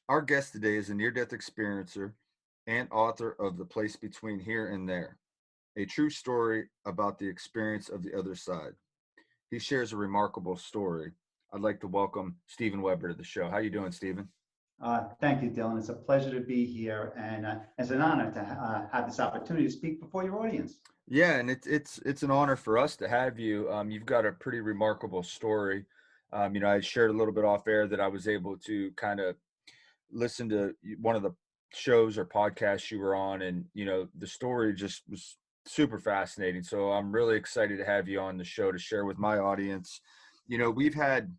Our guest today is a near-death experiencer and author of The Place Between Here and There, a true story about the experience of the other side. He shares a remarkable story. I'd like to welcome Stephan Weber to the show. How you doing, Stephan? Thank you, Dylan. It's a pleasure to be here, and it's an honor to have this opportunity to speak before your audience. Yeah, and it's an honor for us to have you. You've got a pretty remarkable story. I shared a little bit off air that I was able to kind of listen to one of the shows or podcasts you were on, and the story just was super fascinating. So I'm really excited to have you on the show to share with my audience. We've had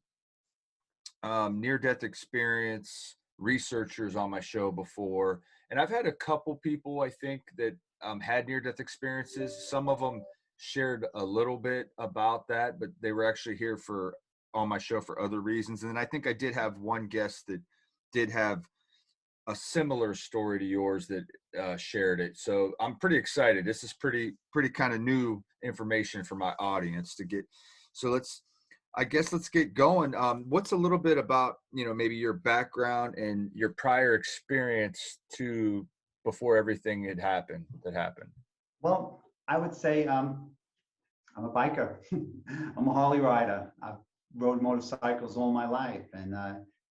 near death experience researchers on my show before, and I've had a couple people I think that had near death experiences. Some of them shared a little bit about that, but they were actually here for on my show for other reasons. And then I think I did have one guest that did have a similar story to yours that shared it. So I'm pretty excited. This is pretty kind of new information for my audience to get. So let's get going. What's a little bit about, maybe your background and your prior experience to before everything that happened? Well, I would say I'm a biker. I'm a Harley rider. I've rode motorcycles all my life,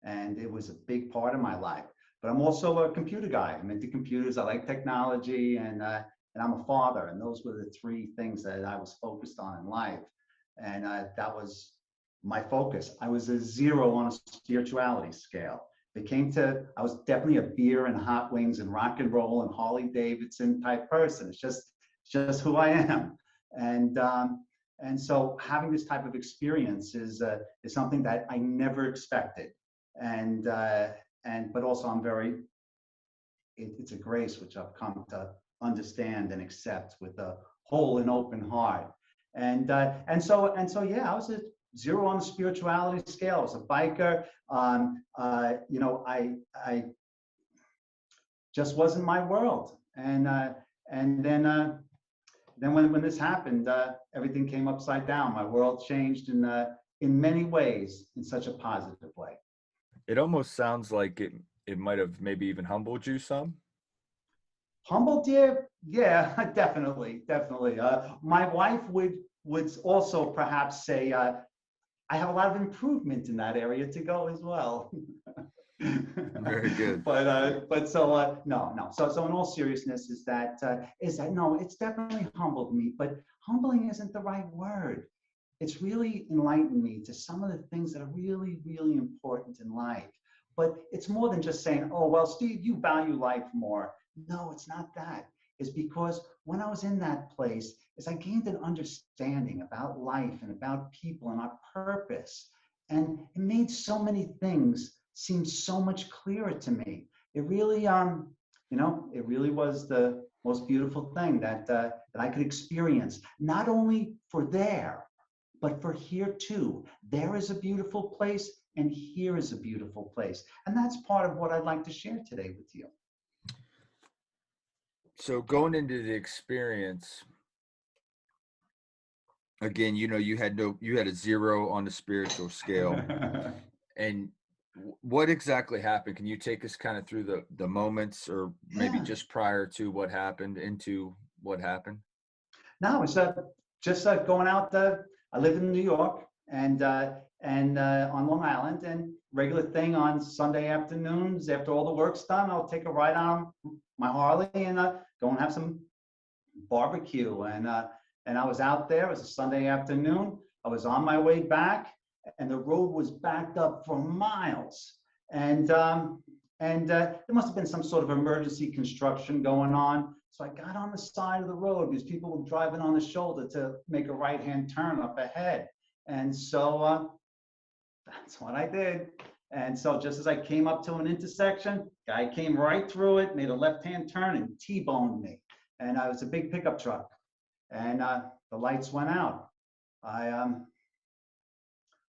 and it was a big part of my life. But I'm also a computer guy. I'm into computers. I like technology, and I'm a father. And those were the three things that I was focused on in life, and that was my focus. I was a zero on a spirituality scale. I was definitely a beer and hot wings and rock and roll and Harley Davidson type person. It's just who I am. And and so having this type of experience is something that I never expected. And but also it's a grace which I've come to understand and accept with a whole and open heart. And so yeah, I was a zero on the spirituality scale. I was a biker. I just wasn't my world. And then when this happened, everything came upside down. My world changed in many ways, in such a positive way. It almost sounds like it might have maybe even humbled you some. Humbled, yeah, definitely. My wife would also perhaps say I have a lot of improvement in that area to go as well. Very good. But so no. So in all seriousness, is that no? It's definitely humbled me, but humbling isn't the right word. It's really enlightened me to some of the things that are really, really important in life. But it's more than just saying, oh, well, Steve, you value life more. No, it's not that. It's because when I was in that place, as I gained an understanding about life and about people and our purpose, and it made so many things seem so much clearer to me. It really, it really was the most beautiful thing that I could experience, not only for there, but for here too. There is a beautiful place, and here is a beautiful place. And that's part of what I'd like to share today with you. So going into the experience, again, you had a zero on the spiritual scale. And what exactly happened? Can you take us kind of through the moments, or maybe Yeah. just prior to what happened into what happened? No, it's just going out. I live in New York and on Long Island, and regular thing on Sunday afternoons after all the work's done, I'll take a ride on my Harley and go and have some barbecue. And I was out there. It was a Sunday afternoon. I was on my way back, and the road was backed up for miles. And there must have been some sort of emergency construction going on. So I got on the side of the road because people were driving on the shoulder to make a right-hand turn up ahead. And so that's what I did. And so just as I came up to an intersection, guy came right through it, made a left-hand turn and T-boned me. And I was a big pickup truck. And the lights went out. I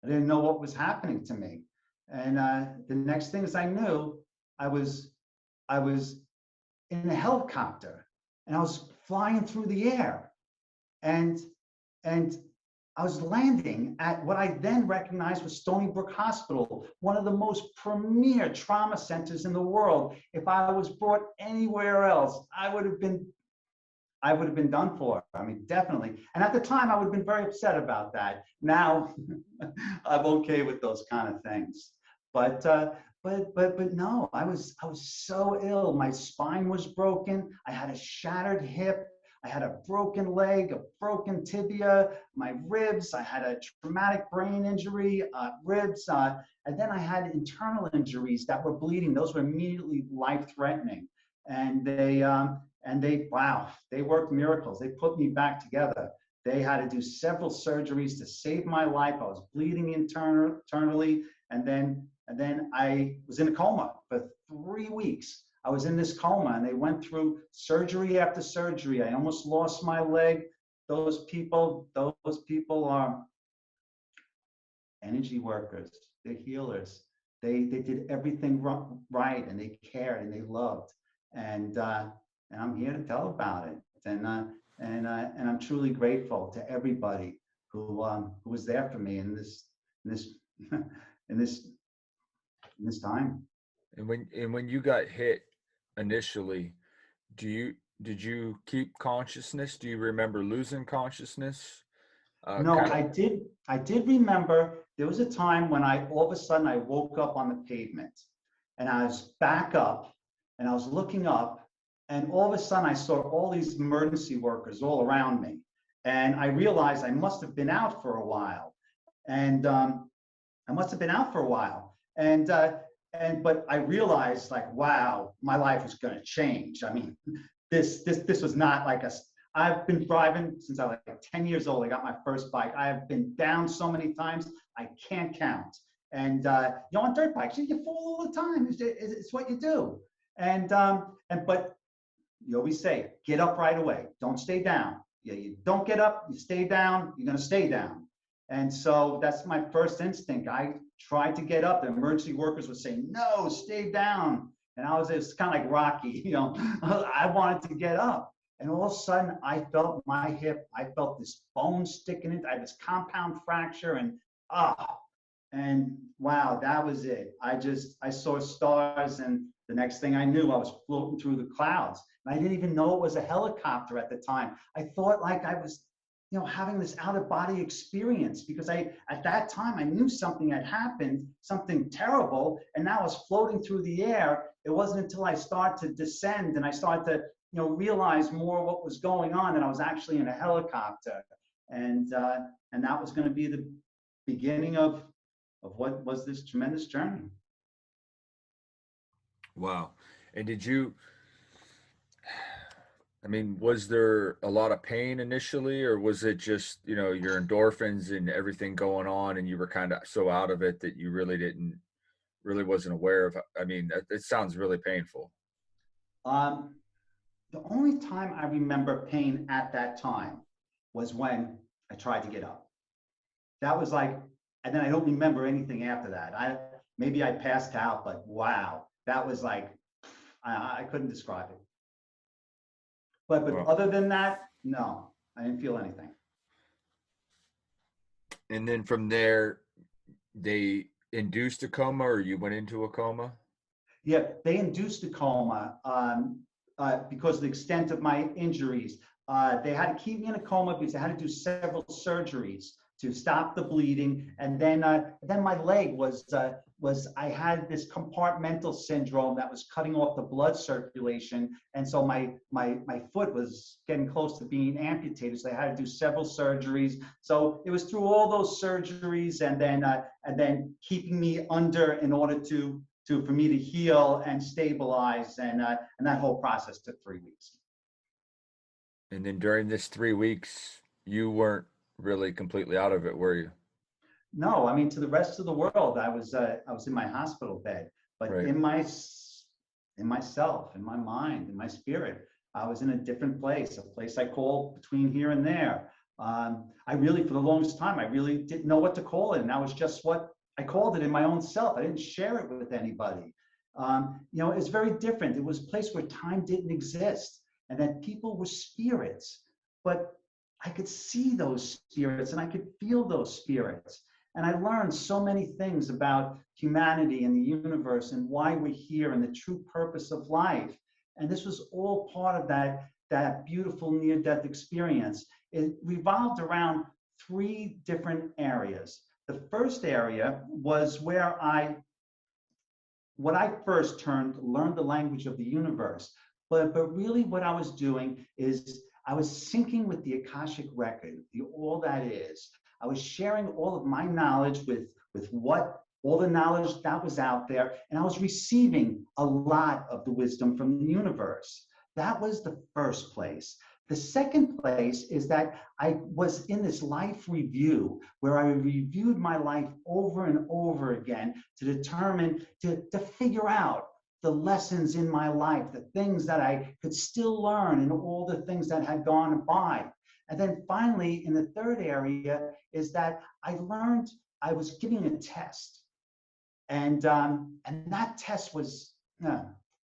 didn't know what was happening to me. And the next things I knew, I was in a helicopter and I was flying through the air. And I was landing at what I then recognized was Stony Brook Hospital, one of the most premier trauma centers in the world. If I was brought anywhere else, I would have been done for. I mean, definitely. And at the time, I would have been very upset about that. Now, I'm okay with those kind of things. But but no, I was so ill. My spine was broken. I had a shattered hip. I had a broken leg, a broken tibia, my ribs. I had a traumatic brain injury, ribs, and then I had internal injuries that were bleeding. Those were immediately life-threatening, and wow, they worked miracles. They put me back together. They had to do several surgeries to save my life. I was bleeding internally, and then I was in a coma for 3 weeks. I was in this coma, and they went through surgery after surgery. I almost lost my leg. Those people are energy workers. They're healers. They did everything right, and they cared and they loved. And I'm here to tell about it. And I'm truly grateful to everybody who was there for me in this in this in this time. And when you got hit initially, do you did you keep consciousness? Do you remember losing consciousness? No, Kind of. I did remember there was a time when I all of a sudden I woke up on the pavement, and I was back up, and I was looking up, and all of a sudden I saw all these emergency workers all around me, and I realized I must have been out for a while, and I must have been out for a while, and but I realized, like, wow, my life was going to change. I mean, this was not like a. I've been driving since I was like 10 years old. I got my first bike. I have been down so many times I can't count. And on dirt bikes, you fall all the time. It's what you do. And but you always say, get up right away. Don't stay down. Yeah, you don't get up, you stay down, you're gonna stay down. And so that's my first instinct. I tried to get up. The emergency workers would say, no, stay down. And it was kind of like Rocky, I wanted to get up. And all of a sudden I felt my hip, I felt this bone sticking in. I had this compound fracture, and ah, and wow, that was it. I saw stars, and the next thing I knew, I was floating through the clouds. And I didn't even know it was a helicopter at the time. I thought like I was, having this out of body experience, because at that time, I knew something had happened, something terrible, and now I was floating through the air. It wasn't until I started to descend and I started to, realize more what was going on, that I was actually in a helicopter. And that was going to be the beginning of what was this tremendous journey. Wow. And I mean, was there a lot of pain initially, or was it just, your endorphins and everything going on, and you were kind of so out of it that you really wasn't aware of? I mean, it sounds really painful. Um, the only time I remember pain at that time was when I tried to get up. That was like, and then I don't remember anything after that. Maybe I passed out, but wow, that was like, I couldn't describe it. But Well, other than that, no, I didn't feel anything. and then from there, they induced a coma, or you went into a coma? Yeah, they induced a coma because of the extent of my injuries. They had to keep me in a coma because they had to do several surgeries to stop the bleeding. And then my leg was I had this compartmental syndrome that was cutting off the blood circulation, and so my foot was getting close to being amputated. So they had to do several surgeries. So it was through all those surgeries, and then keeping me under in order for me to heal and stabilize, and that whole process took 3 weeks. And then during this 3 weeks, you weren't really completely out of it, were you? No, I mean, to the rest of the world, I was in my hospital bed, but Right. in myself, in my mind, in my spirit, I was in a different place, a place I call between here and there. I really, for the longest time, I really didn't know what to call it, and that was just what I called it in my own self. I didn't share it with anybody. It's very different. It was a place where time didn't exist, and that people were spirits. But I could see those spirits and I could feel those spirits. And I learned so many things about humanity and the universe and why we're here and the true purpose of life. And this was all part of that beautiful near-death experience. It revolved around three different areas. The first area was where when I first learned the language of the universe. But really what I was doing is I was syncing with the Akashic record, all that is. I was sharing all of my knowledge with what all the knowledge that was out there, and I was receiving a lot of the wisdom from the universe. That was the first place. The second place is that I was in this life review where I reviewed my life over and over again to determine, to figure out the lessons in my life, the things that I could still learn, and all the things that had gone by. And then finally, in the third area, is that I learned I was giving a test. And that test was,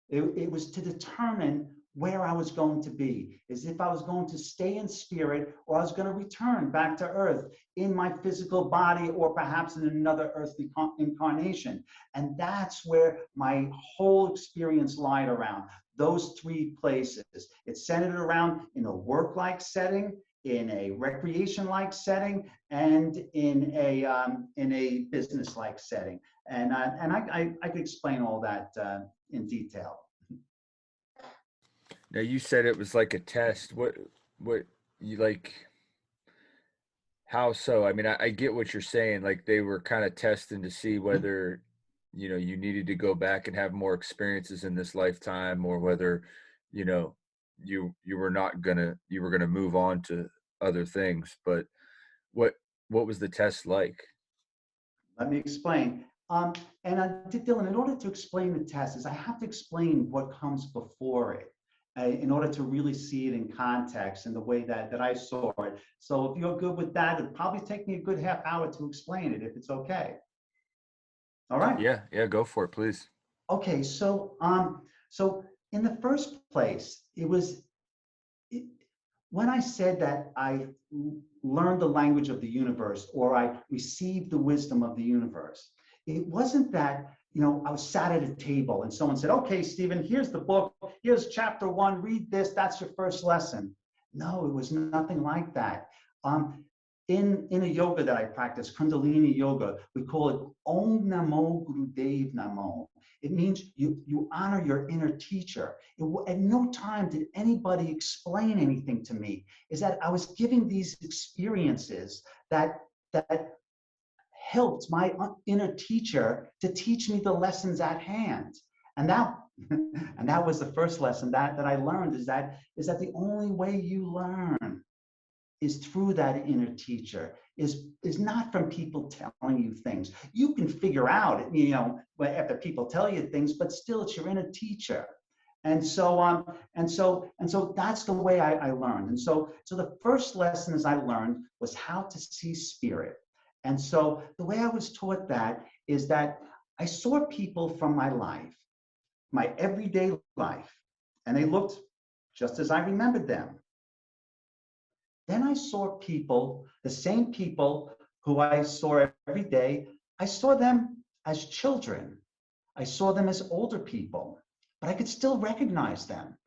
it was to determine where I was going to be, is if I was going to stay in spirit or I was going to return back to earth in my physical body or perhaps in another earthly incarnation. And that's where my whole experience lied around, those three places. It's centered around in a work-like setting, in a recreation-like setting, and in a business-like setting. And I could explain all that in detail. Now you said it was like a test. What you like? How so? I mean, I get what you're saying. Like they were kind of testing to see whether, you needed to go back and have more experiences in this lifetime, or whether, you know, you were not gonna you were gonna move on to other things. But what what was the test like? Let me explain. And Dylan, in order to explain the test, is I have to explain what comes before it in order to really see it in context and the way that I saw it. So if you're good with that, it'll probably take me a good half hour to explain it, if it's okay. All right. Yeah, yeah, go for it, please. Okay. So in the first place, it, when I said that I learned the language of the universe or I received the wisdom of the universe, it wasn't that, I was sat at a table and someone said, okay, Stephen, here's the book, here's chapter 1, read this, that's your first lesson. No, it was nothing like that. In a yoga that I practice, Kundalini yoga, we call it Om Namo Gurudev Namo. It means you honor your inner teacher. At no time did anybody explain anything to me. Is that I was giving these experiences that helped my inner teacher to teach me the lessons at hand. And that and that was the first lesson that I learned, is that the only way you learn is through that inner teacher, is not from people telling you things. You can figure out, after people tell you things, but still it's your inner teacher. And so that's the way I learned. And so the first lesson as I learned was how to see spirit. And so the way I was taught that is that I saw people from my life, my everyday life, and they looked just as I remembered them. Then I saw people, the same people who I saw every day, I saw them as children. I saw them as older people, but I could still recognize them.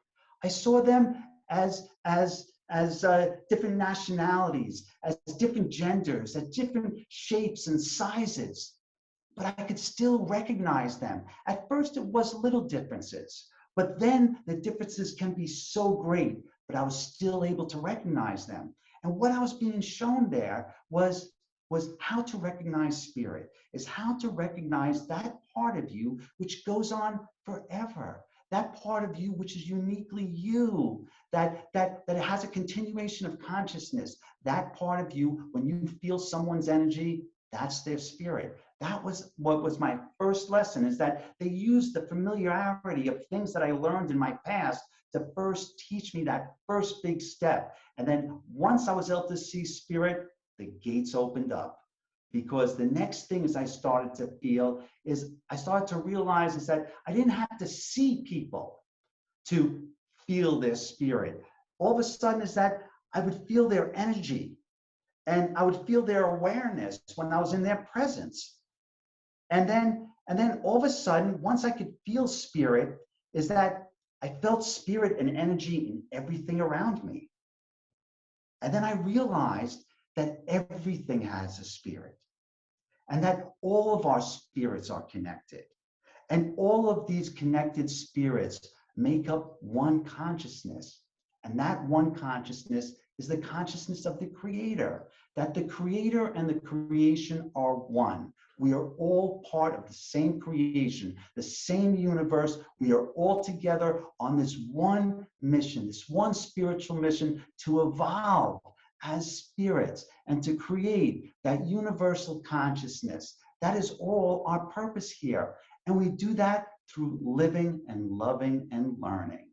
I saw them as different nationalities, as different genders, as different shapes and sizes, but I could still recognize them. At first, it was little differences, but then the differences can be so great, but I was still able to recognize them. And what I was being shown there was how to recognize spirit, is how to recognize that part of you which goes on forever, that part of you which is uniquely you, that has a continuation of consciousness, that part of you, when you feel someone's energy, that's their spirit. That was what was my first lesson, is that they used the familiarity of things that I learned in my past to first teach me that first big step. And then once I was able to see spirit, the gates opened up. Because the next things I started to feel is I started to realize is that I didn't have to see people to feel their spirit. All of a sudden is that I would feel their energy and I would feel their awareness when I was in their presence. And then all of a sudden, once I could feel spirit, is that I felt spirit and energy in everything around me. And then I realized that everything has a spirit and that all of our spirits are connected. And all of these connected spirits make up one consciousness. And that one consciousness is the consciousness of the creator, that the creator and the creation are one. We are all part of the same creation, the same universe. We are all together on this one mission, this one spiritual mission to evolve as spirits and to create that universal consciousness. That is all our purpose here. And we do that through living and loving and learning.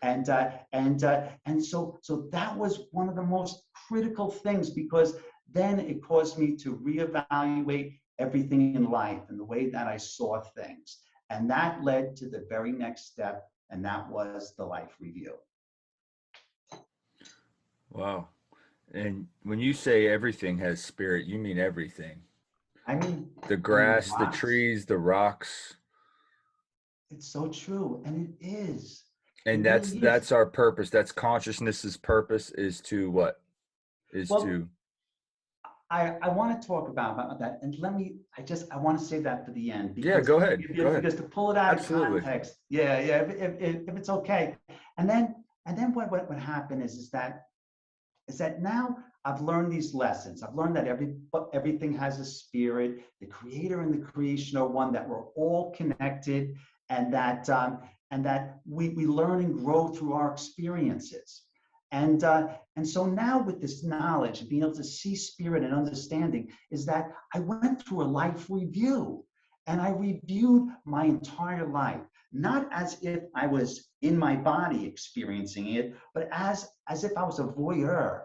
And so that was one of the most critical things, because then it caused me to reevaluate everything in life and the way that I saw things. And that led to the very next step, and that was the life review. Wow. And when you say everything has spirit, you mean everything. I mean, The I mean, grass, the rocks. trees, the rocks. It's so true, and it is. And It that's really is. that's our purpose. That's consciousness's purpose, is to what? Is Well, to I want to talk about that, and I want to save that for the end, Yeah, because go ahead. Go ahead. because to pull it out of Absolutely. context, yeah, if it's okay, and then what happened is that now I've learned these lessons. I've learned that everything has a spirit. The creator and the creation are one. That we're all connected, and that we learn and grow through our experiences. And so now with this knowledge and being able to see spirit and understanding, is that I went through a life review, and I reviewed my entire life, not as if I was in my body experiencing it, but as if I was a voyeur,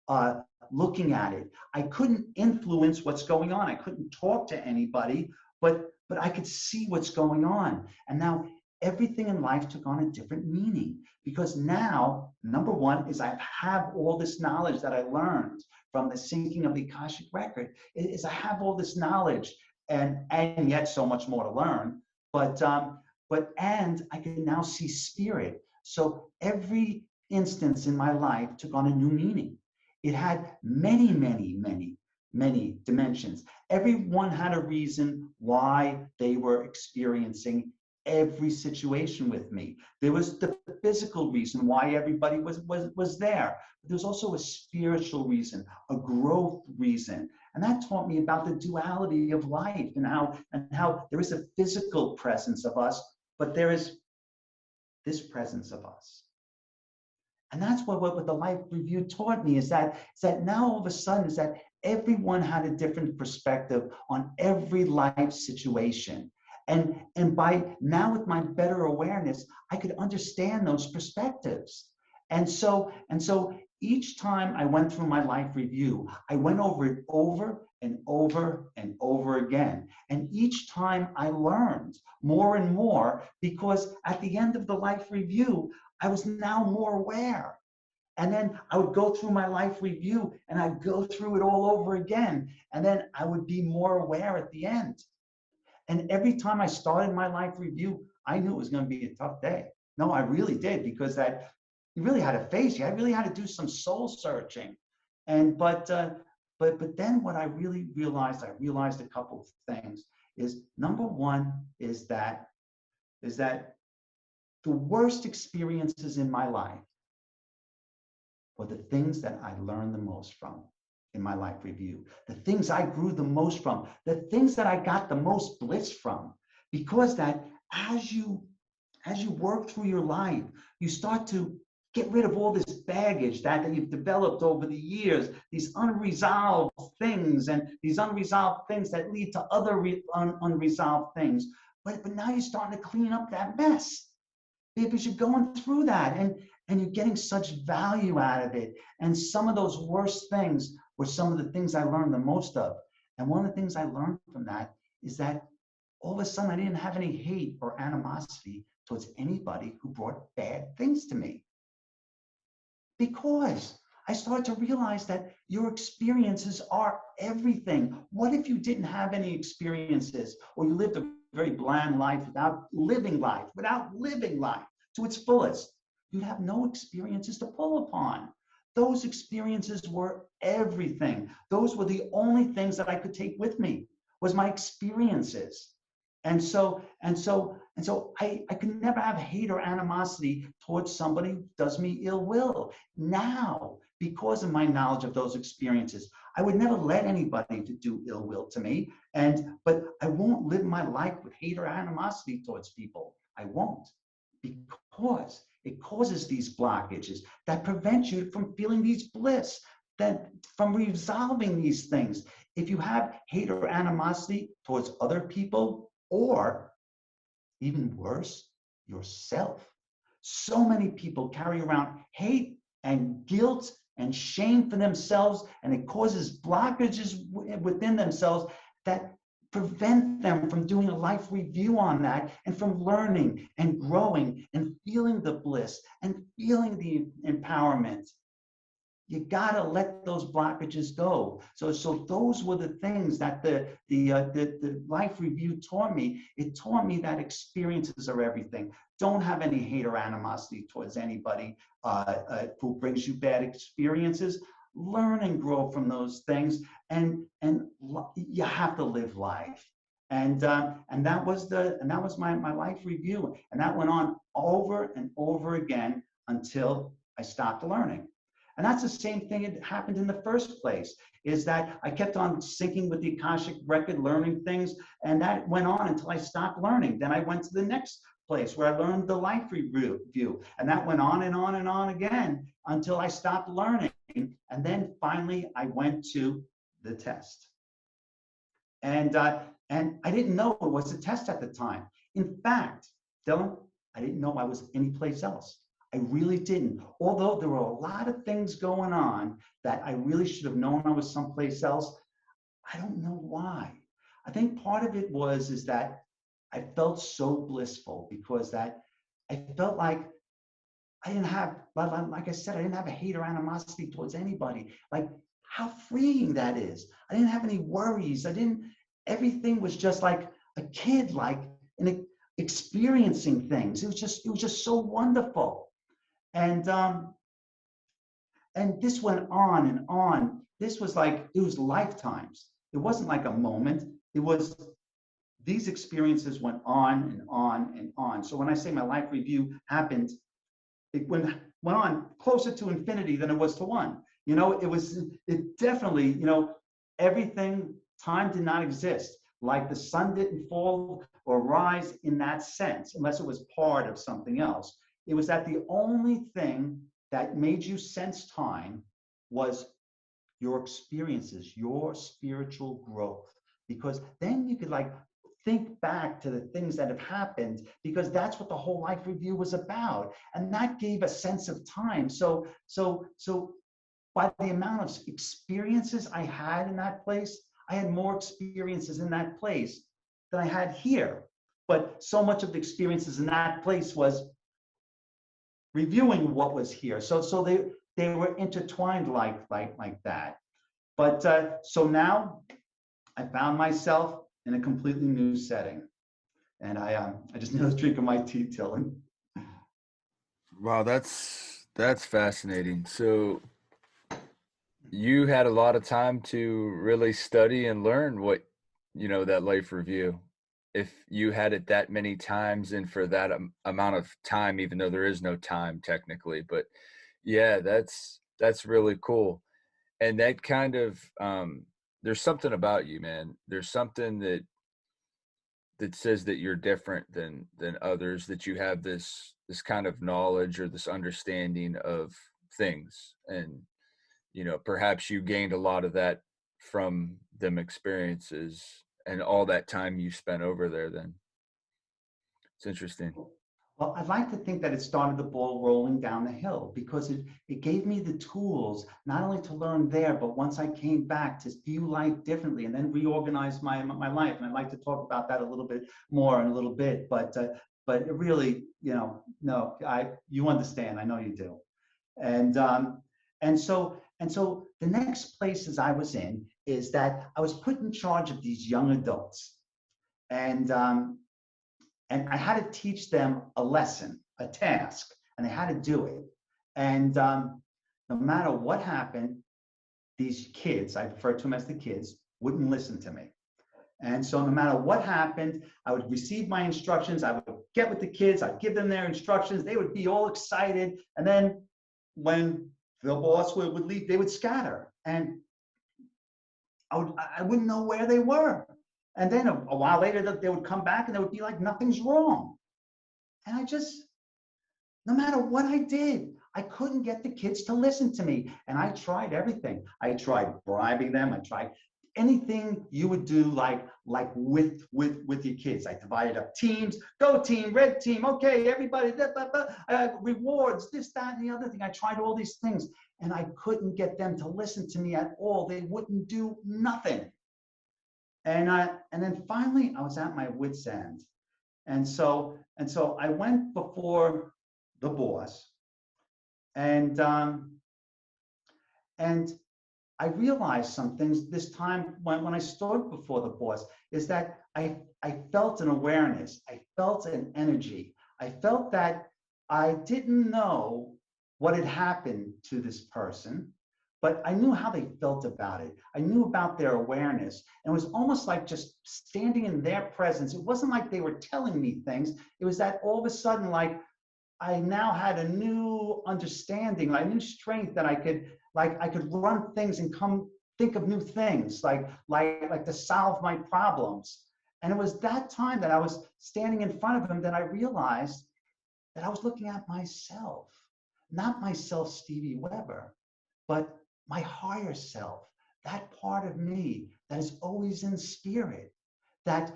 uh, looking at it. I couldn't influence what's going on. I couldn't talk to anybody, but I could see what's going on. And now everything in life took on a different meaning, because now, number one, is I have all this knowledge that I learned from the syncing of the Akashic record. Is I have all this knowledge, and yet so much more to learn. But I can now see spirit. So every instance in my life took on a new meaning. It had many, many, many, many dimensions. Everyone had a reason why they were experiencing every situation with me. There was the physical reason why everybody was there. But there's also a spiritual reason, a growth reason. And that taught me about the duality of life, and how there is a physical presence of us, but there is this presence of us. And that's what the life review taught me, is that now all of a sudden is that everyone had a different perspective on every life situation. And by now, with my better awareness, I could understand those perspectives. And so each time I went through my life review, I went over it over and over and over again. And each time I learned more and more, because at the end of the life review, I was now more aware. And then I would go through my life review and I'd go through it all over again. And then I would be more aware at the end. And every time I started my life review, I knew it was going to be a tough day. No, I really did, because that you really had to face you. I really had to do some soul searching. But then what I realized a couple of things. Is number one is that the worst experiences in my life were the things that I learned the most from in my life review, the things I grew the most from, the things that I got the most bliss from. Because that as you work through your life, you start to get rid of all this baggage that you've developed over the years, these unresolved things, and these unresolved things that lead to other unresolved things. But now you're starting to clean up that mess, because you're going through that, and you're getting such value out of it. And some of those worst things were some of the things I learned the most of. And one of the things I learned from that is that all of a sudden I didn't have any hate or animosity towards anybody who brought bad things to me, because I started to realize that your experiences are everything. What if you didn't have any experiences, or you lived a very bland life without living life to its fullest? You'd have no experiences to pull upon. Those experiences were everything. Those were the only things that I could take with me, was my experiences. I could never have hate or animosity towards somebody who does me ill will. Now, because of my knowledge of those experiences, I would never let anybody to do ill will to me. But I won't live my life with hate or animosity towards people. I won't, because it causes these blockages that prevent you from feeling these bliss, that from resolving these things. If you have hate or animosity towards other people, or even worse, yourself. So many people carry around hate and guilt and shame for themselves, and it causes blockages within themselves that prevent them from doing a life review on that, and from learning and growing and feeling the bliss and feeling the empowerment. You gotta let those blockages go. So those were the things that the life review taught me. It taught me that experiences are everything. Don't have any hate or animosity towards anybody who brings you bad experiences. Learn and grow from those things, and you have to live life. And that was my life review, and that went on over and over again until I stopped learning. And that's the same thing that happened in the first place, is that I kept on syncing with the Akashic record, learning things, and that went on until I stopped learning. Then I went to the next place where I learned the life review, and that went on and on and on again until I stopped learning. And then finally I went to the test. And I didn't know it was a test at the time. In fact, Dylan, I didn't know I was anyplace else. I really didn't. Although there were a lot of things going on that I really should have known I was someplace else, I don't know why. I think part of it is that I felt so blissful, because that I felt like I didn't have, like I said, I didn't have a hate or animosity towards anybody. Like, how freeing that is. I didn't have any worries. Everything was just like a kid, like experiencing things. It was just so wonderful. And this went on and on. This was like, it was lifetimes. It wasn't like a moment. These experiences went on and on and on. So when I say my life review happened, it went on closer to infinity than it was to one. It definitely, everything, time did not exist. Like the sun didn't fall or rise in that sense, unless it was part of something else. It was that the only thing that made you sense time was your experiences, your spiritual growth. Because then you could think back to the things that have happened, because that's what the whole life review was about. And that gave a sense of time. So by the amount of experiences I had in that place, I had more experiences in that place than I had here. But so much of the experiences in that place was reviewing what was here. So they were intertwined like that. But so now I found myself in a completely new setting. And I just need a drink of my tea, Dylan. Wow, that's fascinating. So you had a lot of time to really study and learn what, that life review. If you had it that many times and for that amount of time, even though there is no time technically, but yeah, that's really cool. And that kind of, there's something about you, man. There's something that says that you're different than others, that you have this kind of knowledge or this understanding of things. And perhaps you gained a lot of that from them experiences and all that time you spent over there. Then it's interesting. Well, I'd like to think that it started the ball rolling down the hill, because it gave me the tools not only to learn there, but once I came back, to view life differently and then reorganize my life. And I'd like to talk about that a little bit more in a little bit. But it really, no, you understand. I know you do. And And so the next places I was in is that I was put in charge of these young adults, and and I had to teach them a lesson, a task, and they had to do it. And no matter what happened, these kids, I refer to them as the kids, wouldn't listen to me. And so no matter what happened, I would receive my instructions. I would get with the kids. I'd give them their instructions. They would be all excited. And then when the boss would leave, they would scatter. And I wouldn't know where they were. And then a while later, they would come back and they would be like, nothing's wrong. And no matter what I did, I couldn't get the kids to listen to me. And I tried everything. I tried bribing them. I tried anything you would do, like with your kids. I divided up teams. Go team, red team. Okay, everybody. Rewards, this, that, and the other thing. I tried all these things, and I couldn't get them to listen to me at all. They wouldn't do nothing. And then finally, I was at my wit's end. And so I went before the boss, and I realized some things this time when I stood before the boss, is that I felt an awareness. I felt an energy. I felt that I didn't know what had happened to this person, but I knew how they felt about it. I knew about their awareness. And it was almost like just standing in their presence. It wasn't like they were telling me things. It was that all of a sudden, like, I now had a new understanding, like new strength, that I could run things and think of new things, like to solve my problems. And it was that time that I was standing in front of him that I realized that I was looking at myself, not myself, Stevie Weber, but my higher self, that part of me that is always in spirit, that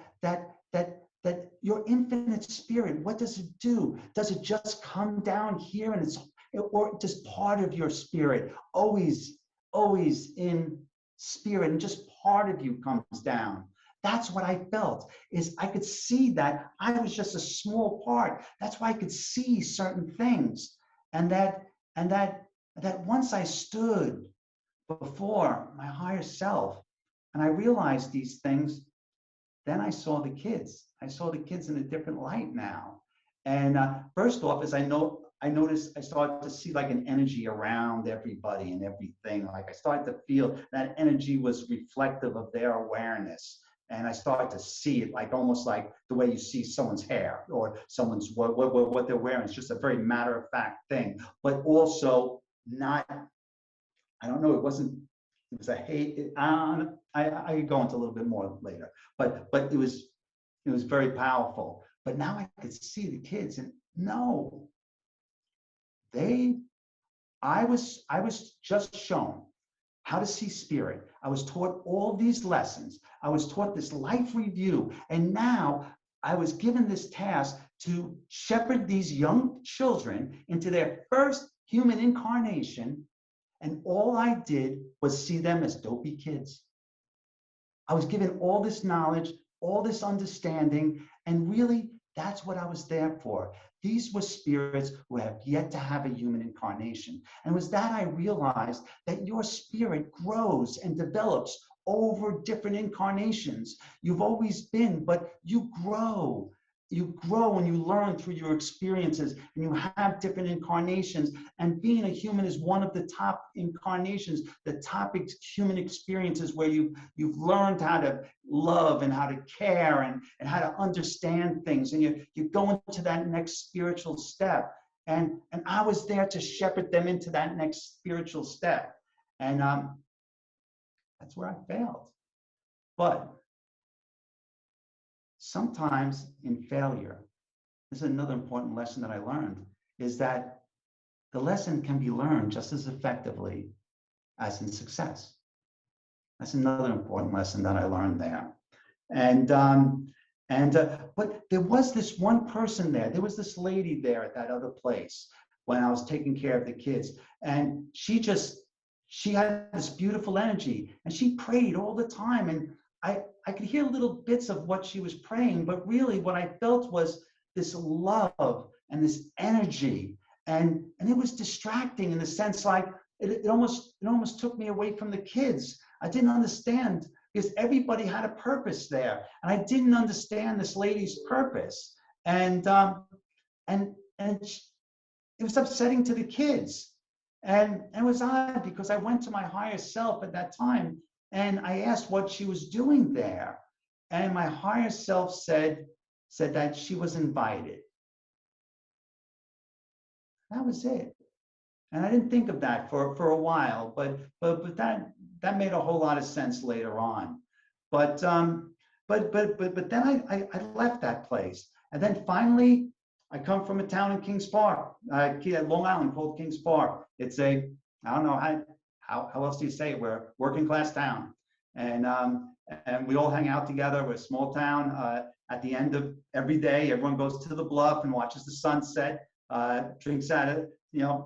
your infinite spirit. What does it do? Does it just come down here and or just part of your spirit, always in spirit, and just part of you comes down? That's what I felt, is I could see that I was just a small part. That's why I could see certain things. And that once I stood before my higher self and I realized these things, then I saw the kids. I saw the kids in a different light now. And first off, as I noticed, I started to see like an energy around everybody and everything. Like I started to feel that energy was reflective of their awareness. And I started to see it like almost like the way you see someone's hair or someone's what they're wearing. It's just a very matter of fact thing, but also not, I don't know, it was a hate. I could go into a little bit more later, but it was very powerful. But now I could see the kids, and no, I was just shown how to see spirit. I was taught all these lessons. I was taught this life review, and now I was given this task to shepherd these young children into their first human incarnation. And all I did was see them as dopey kids. I was given all this knowledge, all this understanding, and really that's what I was there for. These were spirits who have yet to have a human incarnation. And it was that I realized that your spirit grows and develops over different incarnations. You've always been, but you grow. You grow and you learn through your experiences, and you have different incarnations. And being a human is one of the top incarnations, the top human experiences where you've learned how to love and how to care and how to understand things. And you go into that next spiritual step. And I was there to shepherd them into that next spiritual step. And that's where I failed. But sometimes in failure, this is another important lesson that I learned, is that the lesson can be learned just as effectively as in success. That's another important lesson that I learned there. But there was this one person there. There was this lady there at that other place when I was taking care of the kids. And she had this beautiful energy, and she prayed all the time. And I could hear little bits of what she was praying, but really what I felt was this love and this energy. And it was distracting in the sense like it almost took me away from the kids. I didn't understand because everybody had a purpose there, and I didn't understand this lady's purpose, and and it was upsetting to the kids, and it was odd because I went to my higher self at that time, and I asked what she was doing there, and my higher self said that she was invited. That was it. And I didn't think of that for a while, but that made a whole lot of sense later on. But then I left that place, and then finally I come from a town in Kings Park, Long Island, called Kings Park. It's a, I don't know how else do you say it? We're a working class town, and we all hang out together. We're a small town. At the end of every day, everyone goes to the bluff and watches the sunset. Drinks out of,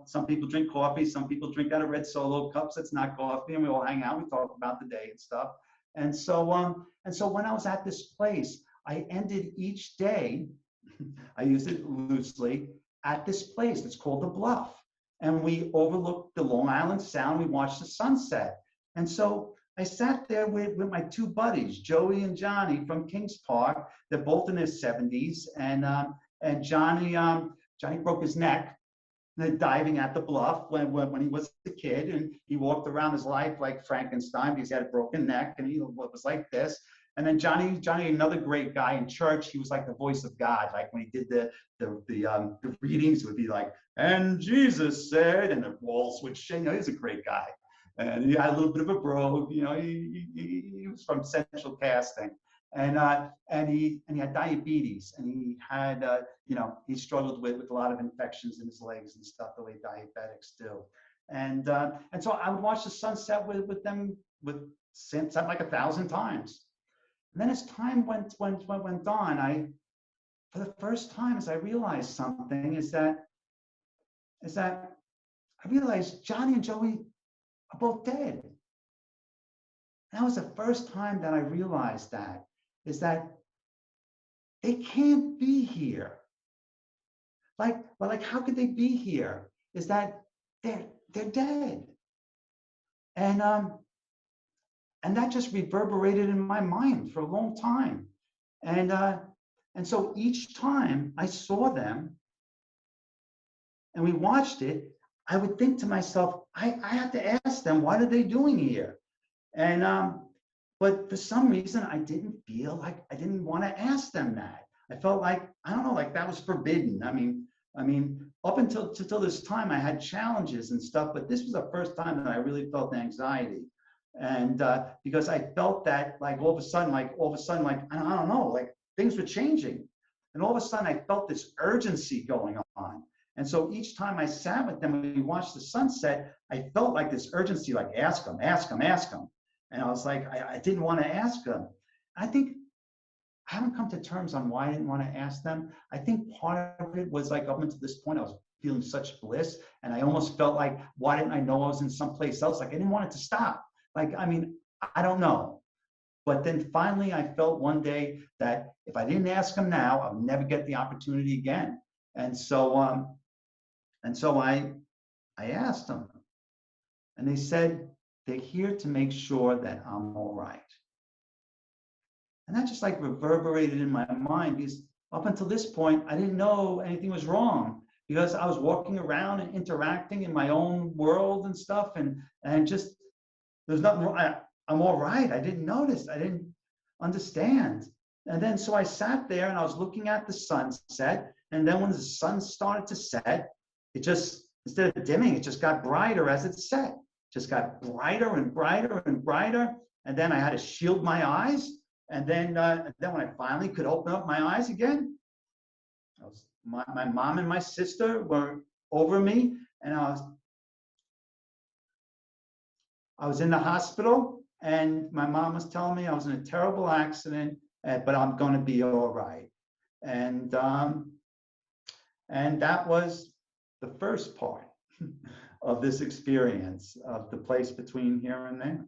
some people drink coffee, some people drink out of red Solo cups that's not coffee, and we all hang out, we talk about the day and stuff. And so when I was at this place, I ended each day, I use it loosely, at this place. It's called the Bluff. And we overlooked the Long Island Sound, we watched the sunset. And so I sat there with my two buddies, Joey and Johnny from Kings Park. They're both in their 70s, and Johnny broke his neck diving at the bluff when he was a kid, and he walked around his life like Frankenstein because he had a broken neck, and he was like this. And then Johnny, another great guy in church, he was like the voice of God. Like when he did the readings, it would be like, "And Jesus said," and the walls would shake. He was a great guy, and he had a little bit of a brogue. He was from Central Casting, and he had diabetes, and he had he struggled with a lot of infections in his legs and stuff, the way diabetics do. And so I would watch the sunset with them with sunset like 1,000 times. And then as time went on, for the first time, as I realized something, is that I realized Johnny and Joey are both dead. And that was the first time that I realized that, is that they can't be here. Like how could they be here? Is that they're dead. And that just reverberated in my mind for a long time. And so each time I saw them and we watched it, I would think to myself, I have to ask them, what are they doing here? And but for some reason, I didn't feel like I didn't want to ask them that. I felt like, I don't know, like that was forbidden. I mean, up until this time, I had challenges and stuff, but this was the first time that I really felt anxiety. And because I felt that like all of a sudden, like I don't know, like things were changing. And all of a sudden I felt this urgency going on. And so each time I sat with them and we watched the sunset, I felt like this urgency, like ask them, ask them, ask them. And I was like, I didn't want to ask them. I think I haven't come to terms on why I didn't want to ask them. I think part of it was like up until this point, I was feeling such bliss. And I almost felt like, why didn't I know I was in someplace else? Like I didn't want it to stop. Like, I mean, I don't know. But then finally, I felt one day that if I didn't ask them now, I'll never get the opportunity again. And so I asked them, and they said they're here to make sure that I'm all right. And that just like reverberated in my mind, because up until this point, I didn't know anything was wrong, because I was walking around and interacting in my own world and stuff, and just there's nothing wrong. I'm all right. I didn't notice. I didn't understand. And then so I sat there and I was looking at the sunset. And then when the sun started to set, it just, instead of dimming, it just got brighter as it set. Just got brighter and brighter and brighter. And then I had to shield my eyes. And then when I finally could open up my eyes again, my mom and my sister were over me, and I was in the hospital, and my mom was telling me I was in a terrible accident, but I'm going to be all right. And that was the first part of this experience of the place between here and there.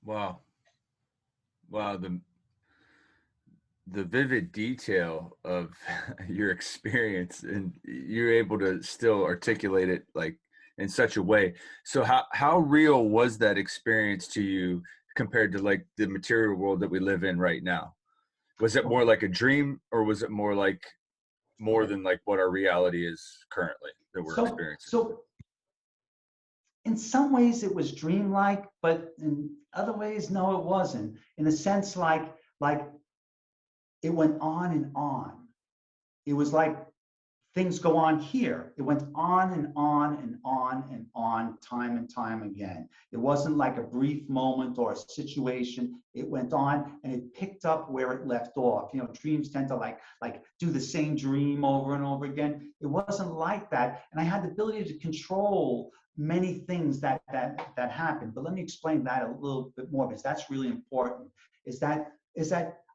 Wow. Wow. The vivid detail of your experience, and you're able to still articulate it like in such a way. So how real was that experience to you compared to like the material world that we live in right now? Was it more Well, like a dream, or was it more like more okay. than like what our reality is currently that we're So, experiencing? so in some ways it was dreamlike, but in other ways, no, it wasn't. In a sense, like it went on and on. It was like things go on here. It went on and on and on and on, time and time again. It wasn't like a brief moment or a situation. It went on and it picked up where it left off. You know, dreams tend to like do the same dream over and over again. It wasn't like that, and I had the ability to control many things that happened. But let me explain that a little bit more, because that's really important. Is that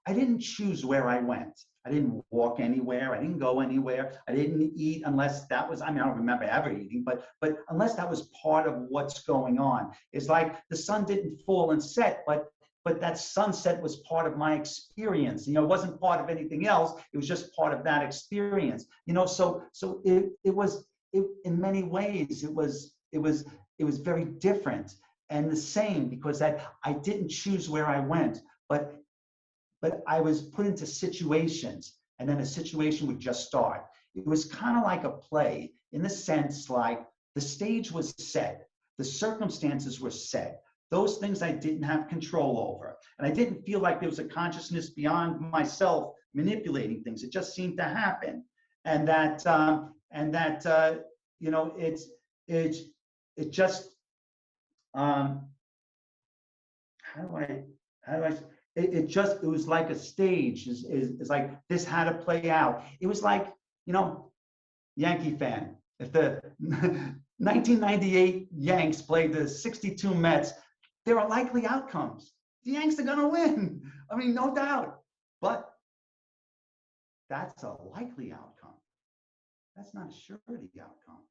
I didn't choose where I went. I didn't walk anywhere. I didn't go anywhere. I didn't eat unless that was, I mean, I don't remember ever eating, but unless that was part of what's going on. It's like the sun didn't fall and set, but that sunset was part of my experience. You know, it wasn't part of anything else. It was just part of that experience. You know, so it was it, in many ways it was very different and the same, because that I didn't choose where I went, but I was put into situations, and then a situation would just start. It was kind of like a play in the sense like the stage was set, the circumstances were set. Those things I didn't have control over. And I didn't feel like there was a consciousness beyond myself manipulating things. It just seemed to happen. And that, you know, it's, it just, um, how do I, how do I, it was like a stage is like this had to play out. It was like, you know, Yankee fan, if the 1998 Yanks played the 62 Mets, there are likely outcomes. The Yanks are going to win, I mean, no doubt, but that's a likely outcome. That's not a surety outcome.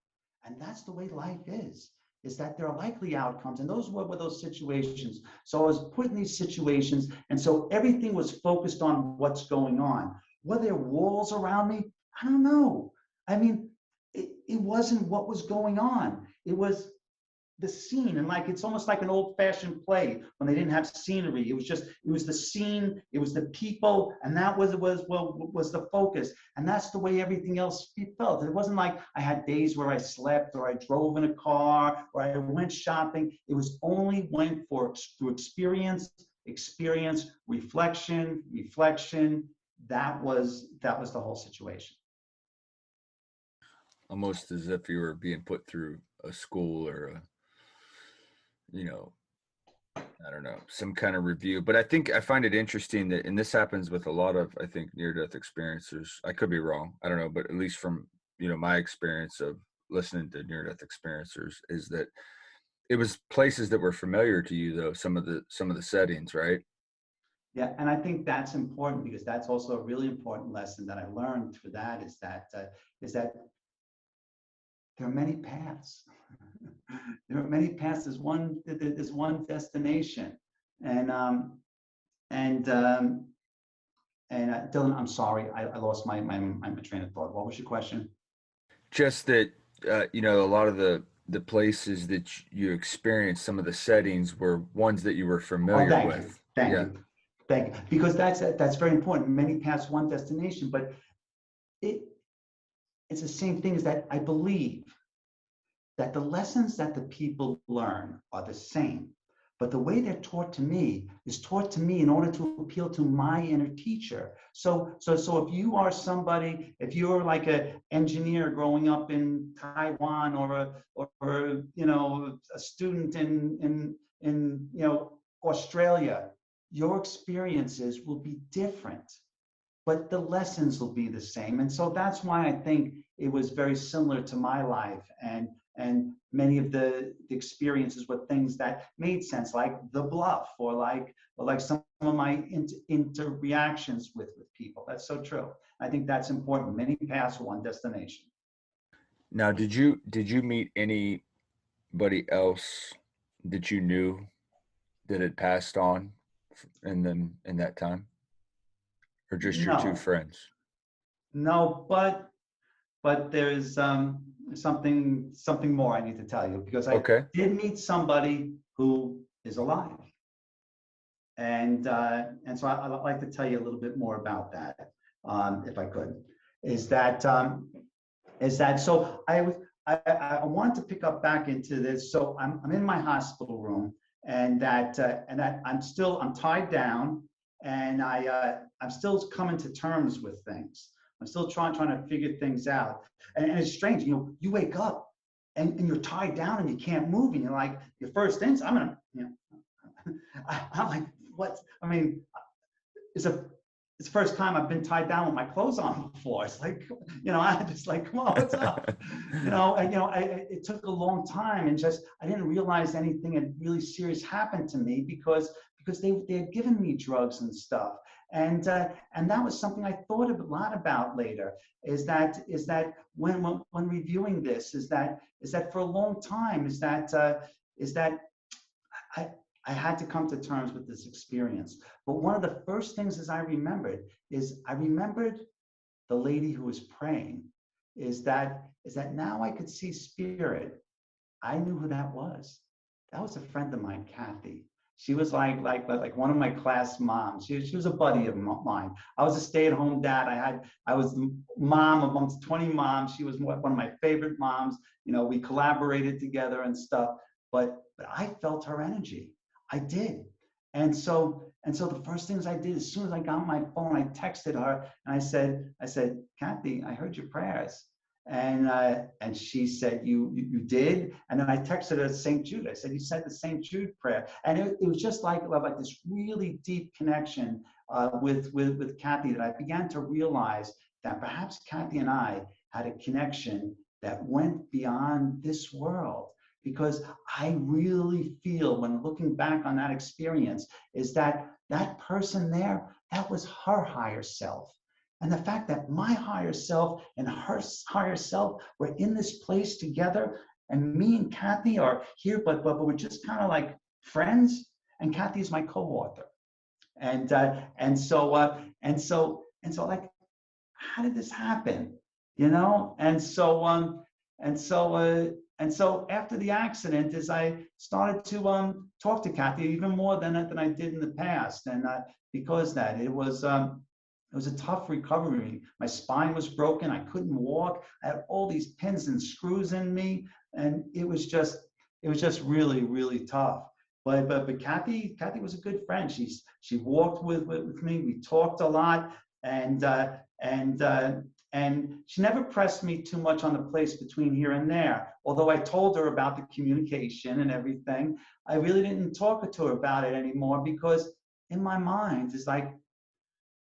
And that's the way life is that there are likely outcomes. And those were those situations. So I was put in these situations. And so everything was focused on what's going on. Were there walls around me? I don't know. I mean, it wasn't what was going on. It was the scene, and like it's almost like an old-fashioned play when they didn't have scenery. It was the scene, it was the people, and that was the focus. And that's the way everything else felt. It wasn't like I had days where I slept or I drove in a car or I went shopping. It was only went for through experience, reflection. That was the whole situation. Almost as if you were being put through a school or a, you know, I don't know, some kind of review. But I think I find it interesting that, and this happens with a lot of, I think, near-death experiencers. I could be wrong. I don't know, but at least from, my experience of listening to near-death experiencers is that it was places that were familiar to you, though, some of the settings, right? Yeah, and I think that's important, because that's also a really important lesson that I learned through that is that there are many paths. There are many paths. There's one destination, and and um, Dylan, I'm sorry, I lost my train of thought. What was your question? Just that, a lot of the places that you experienced, some of the settings were ones that you were Oh, familiar thank you, with. thank Yeah. you, thank you. Because that's very important. Many paths, one destination, but it it's the same thing as that. I believe that the lessons that the people learn are the same, but the way they're taught to me is taught to me in order to appeal to my inner teacher. So if you are somebody, if you're like an engineer growing up in Taiwan, or a student in Australia, your experiences will be different, but the lessons will be the same. And so that's why I think it was very similar to my life, and many of the experiences were things that made sense, like the bluff, or like some of my interreactions with people. That's so true. I think that's important. Many paths, one destination. Now, did you meet anybody else that you knew that had passed on in that time, or just your two No, friends? no, but but there's something more I need to tell you, because I Okay. did meet somebody who is alive, and so I'd like to tell you a little bit more about that, if I could. Is that so? I want to pick up back into this. So I'm in my hospital room, and that I'm tied down, and I'm still coming to terms with things. I'm still trying to figure things out, and it's strange. You wake up and you're tied down and you can't move, and you're like, your first things, I'm like, what? I mean, it's a it's the first time I've been tied down with my clothes on before. It's like, I just like, come on, what's up? It took a long time, and just I didn't realize anything had really serious happened to me, because they had given me drugs and stuff, and that was something I thought a lot about later. Is that when reviewing this, is that for a long time, is that I, I had to come to terms with this experience. But one of the first things I remembered the lady who was praying. Is that now I could see spirit. I knew who that was. That was a friend of mine, Kathy. She was like one of my class moms. She was a buddy of mine. I was a stay-at-home dad. I was mom amongst 20 moms. She was one of my favorite moms. We collaborated together and stuff. But I felt her energy. I did. And so the first things I did, as soon as I got my phone, I texted her and I said, Kathy, I heard your prayers. And she said, you did? And then I texted her St. Jude. I said, you said the St. Jude prayer. And it was just like this really deep connection with Kathy, that I began to realize that perhaps Kathy and I had a connection that went beyond this world. Because I really feel, when looking back on that experience, is that person there, that was her higher self. And the fact that my higher self and her higher self were in this place together, and me and Kathy are here, but we're just kind of like friends. And Kathy is my co-author. And so like, how did this happen? And so after the accident, as I started to talk to Kathy even more than I did in the past, and because it was a tough recovery. My spine was broken. I couldn't walk. I had all these pins and screws in me, and it was just really, really tough. But Kathy was a good friend. She walked with me. We talked a lot, and she never pressed me too much on the place between here and there. Although I told her about the communication and everything, I really didn't talk to her about it anymore, because in my mind, it's like,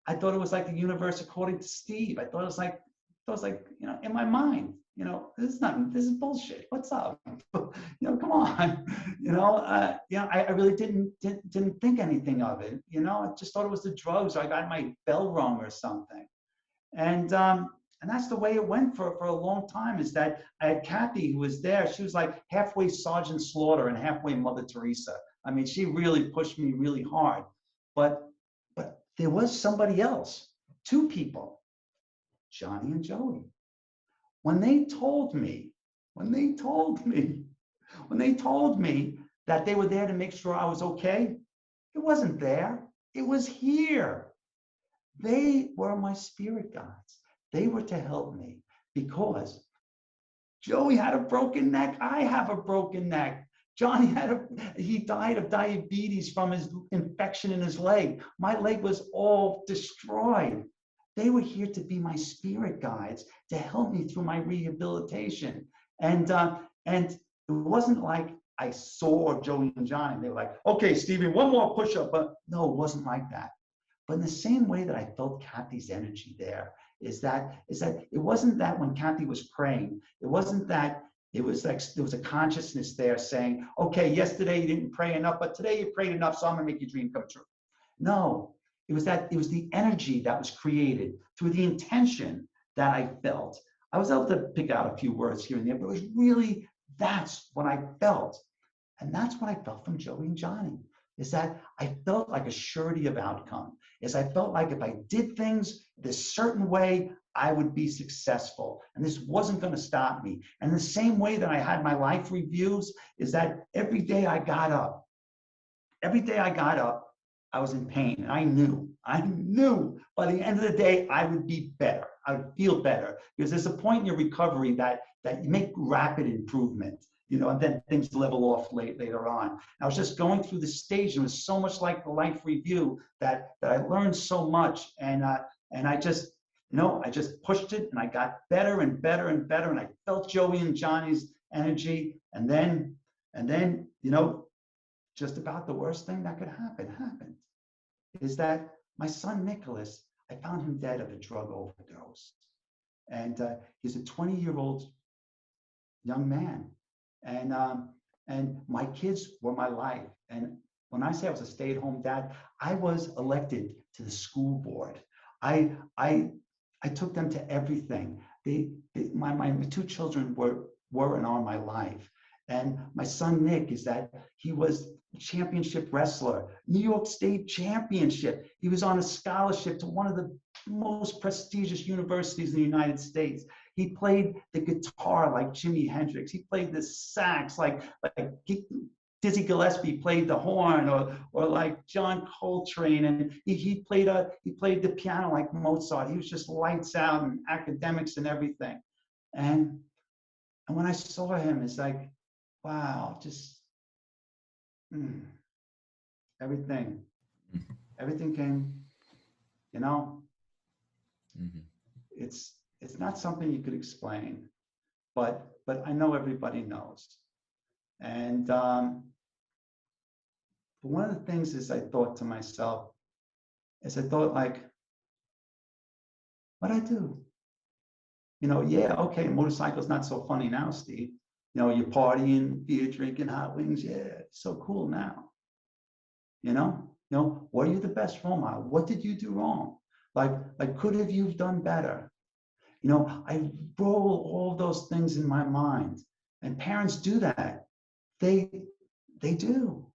I thought it was like the universe according to Steve. I thought it was like, in my mind, this is bullshit. What's up? Come on. I really didn't think anything of it. I just thought it was the drugs, or I got my bell rung or something. And that's the way it went for a long time. Is that I had Kathy, who was there. She was like halfway Sergeant Slaughter and halfway Mother Teresa. I mean, she really pushed me really hard. But there was somebody else, two people, Johnny and Joey. When they told me that they were there to make sure I was okay, it wasn't there. It was here. They were my spirit guides. They were to help me, because Joey had a broken neck. I have a broken neck. Johnny he died of diabetes from his infection in his leg. My leg was all destroyed. They were here to be my spirit guides, to help me through my rehabilitation. And it wasn't like I saw Joey and Johnny. They were like, okay, Stevie, one more push-up. But no, it wasn't like that. But in the same way that I felt Kathy's energy there, is that it wasn't that when Kathy was praying, it wasn't that it was like there was a consciousness there saying, okay, yesterday you didn't pray enough, but today you prayed enough, so I'm gonna make your dream come true. No, it was the energy that was created through the intention that I felt. I was able to pick out a few words here and there, but it was really, that's what I felt. And that's what I felt from Joey and Johnny. is that I felt like a surety of outcome. Is I felt like if I did things this certain way, I would be successful. And this wasn't going to stop me. And the same way that I had my life reviews is that every day I got up, I was in pain. And I knew by the end of the day, I would be better. I would feel better because there's a point in your recovery that you make rapid improvement, and then things level off later on. I was just going through the stage. It was so much like the life review that I learned so much. And I just, I just pushed it and I got better and better and better. And I felt Joey and Johnny's energy. And then, just about the worst thing that could happen happened, is that my son Nicholas, I found him dead of a drug overdose. And he's a 20-year-old young man. And my kids were my life. And when I say I was a stay-at-home dad, I was elected to the school board. I took them to everything. My two children were and are my life. And my son Nick is that he was a championship wrestler, New York State championship. He was on a scholarship to one of the most prestigious universities in the United States. He played the guitar like Jimi Hendrix. He played the sax like Dizzy Gillespie played the horn, or like John Coltrane, and he played the piano like Mozart. He was just lights out and academics and everything. And when I saw him, it's like, wow, just everything came, Mm-hmm. it's not something you could explain, but I know everybody knows. And but one of the things is I thought to myself, like, what'd I do? Yeah, okay, motorcycle's not so funny now, Steve. You're partying, beer drinking, hot wings. Yeah, it's so cool now. What are you the best role model? What did you do wrong? Like could have you done better? I roll all those things in my mind, and parents do that. They do.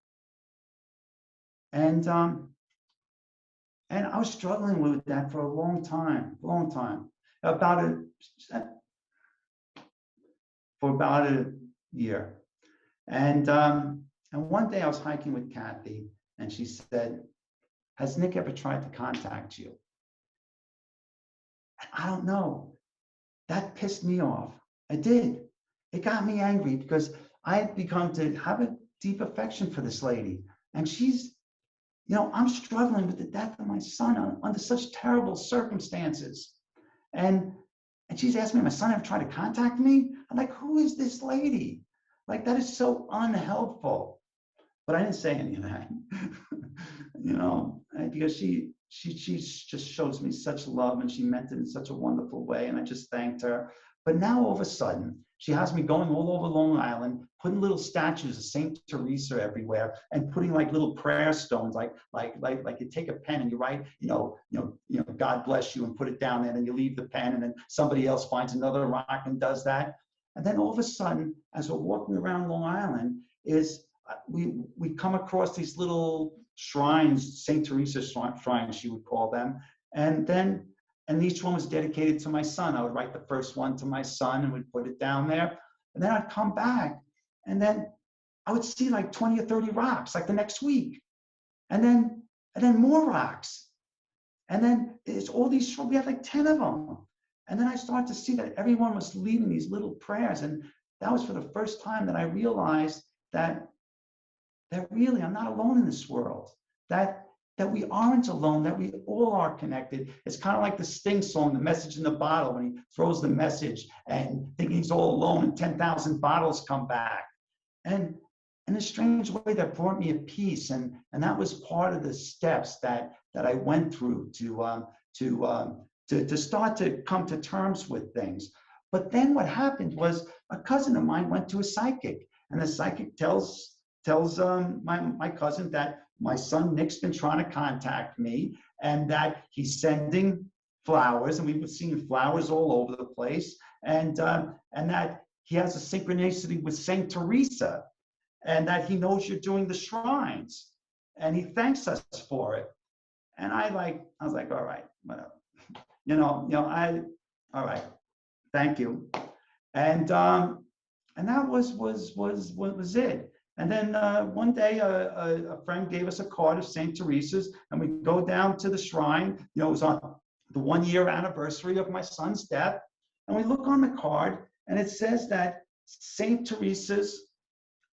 And I was struggling with that for a long time, for about a year. And one day I was hiking with Kathy, and she said, "Has Nick ever tried to contact you?" And I don't know. That pissed me off. It did. It got me angry because I had begun to have a deep affection for this lady. And she's, I'm struggling with the death of my son under such terrible circumstances. And she's asked me, my son ever tried to contact me? I'm like, who is this lady? Like, that is so unhelpful. But I didn't say any of that, because she just shows me such love, and she meant it in such a wonderful way. And I just thanked her. But now all of a sudden, she has me going all over Long Island, putting little statues of Saint Teresa everywhere, and putting like little prayer stones, like you take a pen and you write, God bless you, and put it down there, and you leave the pen, and then somebody else finds another rock and does that. And then all of a sudden, as we're walking around Long Island, we come across these little shrines, Saint Teresa shrines, she would call them, and each one was dedicated to my son. I would write the first one to my son and would put it down there. And then I'd come back, and then I would see like 20 or 30 rocks like the next week. And then more rocks. And then it's all these, we had like 10 of them. And then I started to see that everyone was leaving these little prayers. And that was for the first time that I realized that really I'm not alone in this world. That we aren't alone, that we all are connected. It's kind of like the Sting song, The Message in the Bottle, when he throws the message and thinking he's all alone, and 10,000 bottles come back. And in a strange way, that brought me a peace. And that was part of the steps that I went through to start to come to terms with things. But then what happened was a cousin of mine went to a psychic, and the psychic tells my cousin that my son Nick's been trying to contact me, and that he's sending flowers, and we were seeing flowers all over the place, and that he has a synchronicity with Saint Teresa, and that he knows you're doing the shrines. and he thanks us for it. And I was like, all right, whatever. All right, thank you. And that was it. And then one day, a friend gave us a card of St. Teresa's, and we go down to the shrine. It was on the 1-year anniversary of my son's death. And we look on the card, and it says that St. Teresa's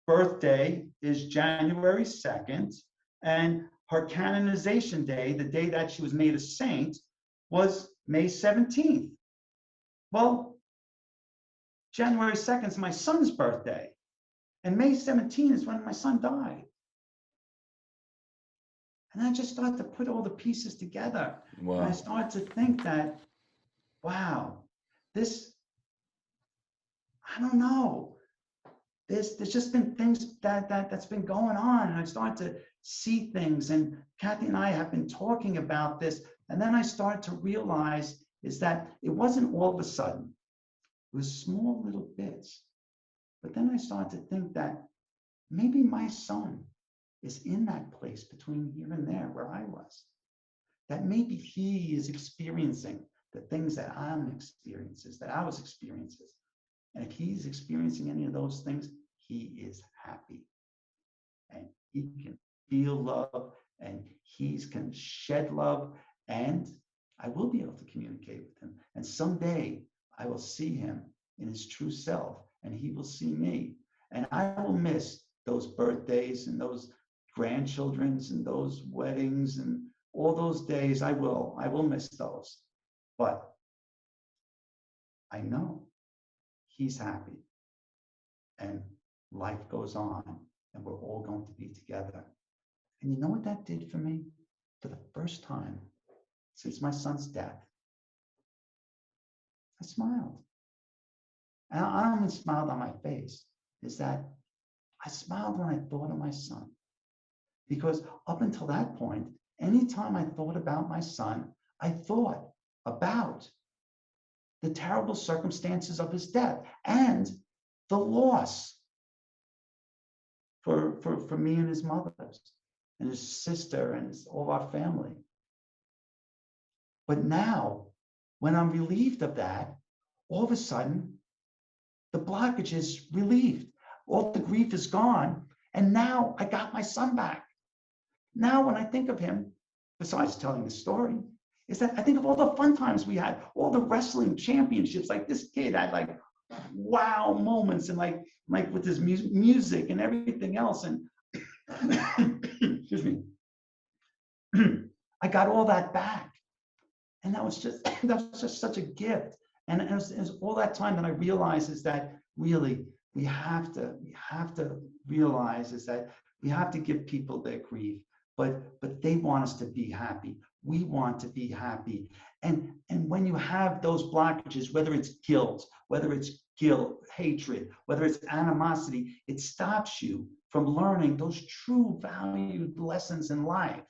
birthday is January 2nd, and her canonization day, the day that she was made a saint, was May 17th. Well, January 2nd is my son's birthday, and May 17th is when my son died. And I just started to put all the pieces together. Wow. And I started to think that, wow, I don't know. There's just been things that's been going on. And I started to see things, and Kathy and I have been talking about this. And then I started to realize is that it wasn't all of a sudden. It was small little bits. But then I started to think that maybe my son is in that place between here and there where I was. That maybe he is experiencing the things that I was experiencing. And if he's experiencing any of those things, he is happy. And he can feel love, and he can shed love, and I will be able to communicate with him. And someday I will see him in his true self, and he will see me. And I will miss those birthdays and those grandchildren's and those weddings and all those days. I will miss those. But I know he's happy, and life goes on, and we're all going to be together. And you know what that did for me? For the first time since my son's death, I smiled. And I don't mean smiled on my face, is that I smiled when I thought of my son. Because up until that point, anytime I thought about my son, I thought about the terrible circumstances of his death and the loss for me and his mothers and his sister and all our family. But now, when I'm relieved of that, all of a sudden, the blockage is relieved. All the grief is gone. And now I got my son back. Now, when I think of him, besides telling the story, is that I think of all the fun times we had, all the wrestling championships. Like this kid had like wow moments, and like with his music and everything else. And excuse me, I got all that back, and that was just such a gift. And it was all that time that I realized is that really we have to realize is that we have to give people their grief, but they want us to be happy. We want to be happy. And when you have those blockages, whether it's guilt, hatred, whether it's animosity, it stops you from learning those true valued lessons in life.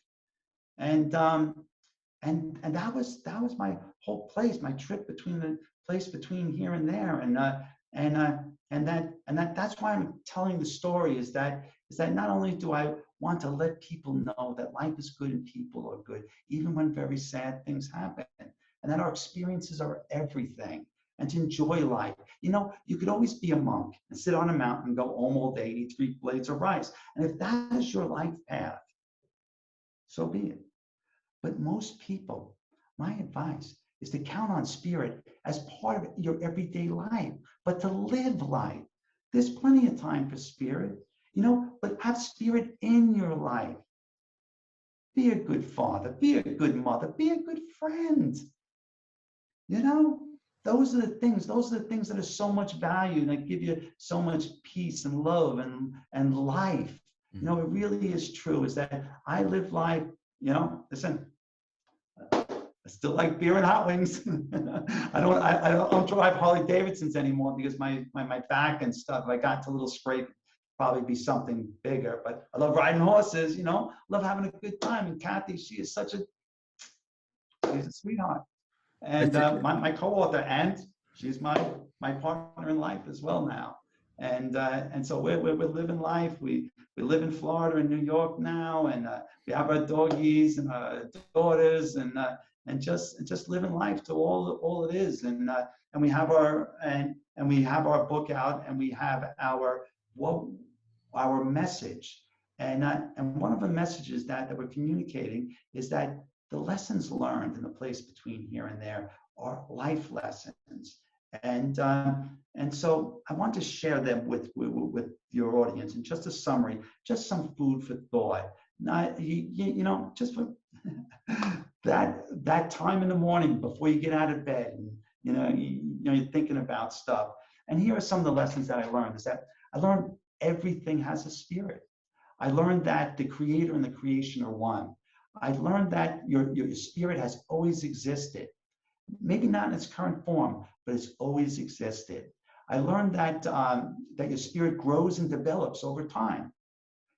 And that was my whole place, my trip between the place between here and there. And that's why I'm telling the story is that not only do I want to let people know that life is good and people are good, even when very sad things happen, and that our experiences are everything, and to enjoy life. You know, you could always be a monk and sit on a mountain and go home all day, eat 3 blades of rice. And if that is your life path, so be it. But most people, my advice is to count on spirit as part of your everyday life, but to live life. There's plenty of time for spirit, you know, but have spirit in your life. Be a good father, be a good mother, be a good friend. You know, those are the things that are so much value and that give you so much peace and love and life. You know, it really is true is that I live life, you know, listen, I still like beer and hot wings. I don't drive Harley Davidsons anymore because my back and stuff. If I got to a little scrape, probably be something bigger. But I love riding horses, you know, love having a good time. And Kathy, she's a sweetheart. And my co-author, and she's my partner in life as well now. And so we're living life. We live in Florida and New York now, and we have our doggies and our daughters, and just living life to all it is. And we have our book out, and we have our message. And one of the messages that we're communicating is that the lessons learned in the place between here and there are life lessons. And so I want to share them with your audience. And just a summary, just some food for thought. Not, just for that time in the morning before you get out of bed, and you're thinking about stuff. And here are some of the lessons that I learned. Is that I learned everything has a spirit. I learned that the creator and the creation are one. I learned that your spirit has always existed. Maybe not in its current form, but it's always existed. I learned that that your spirit grows and develops over time,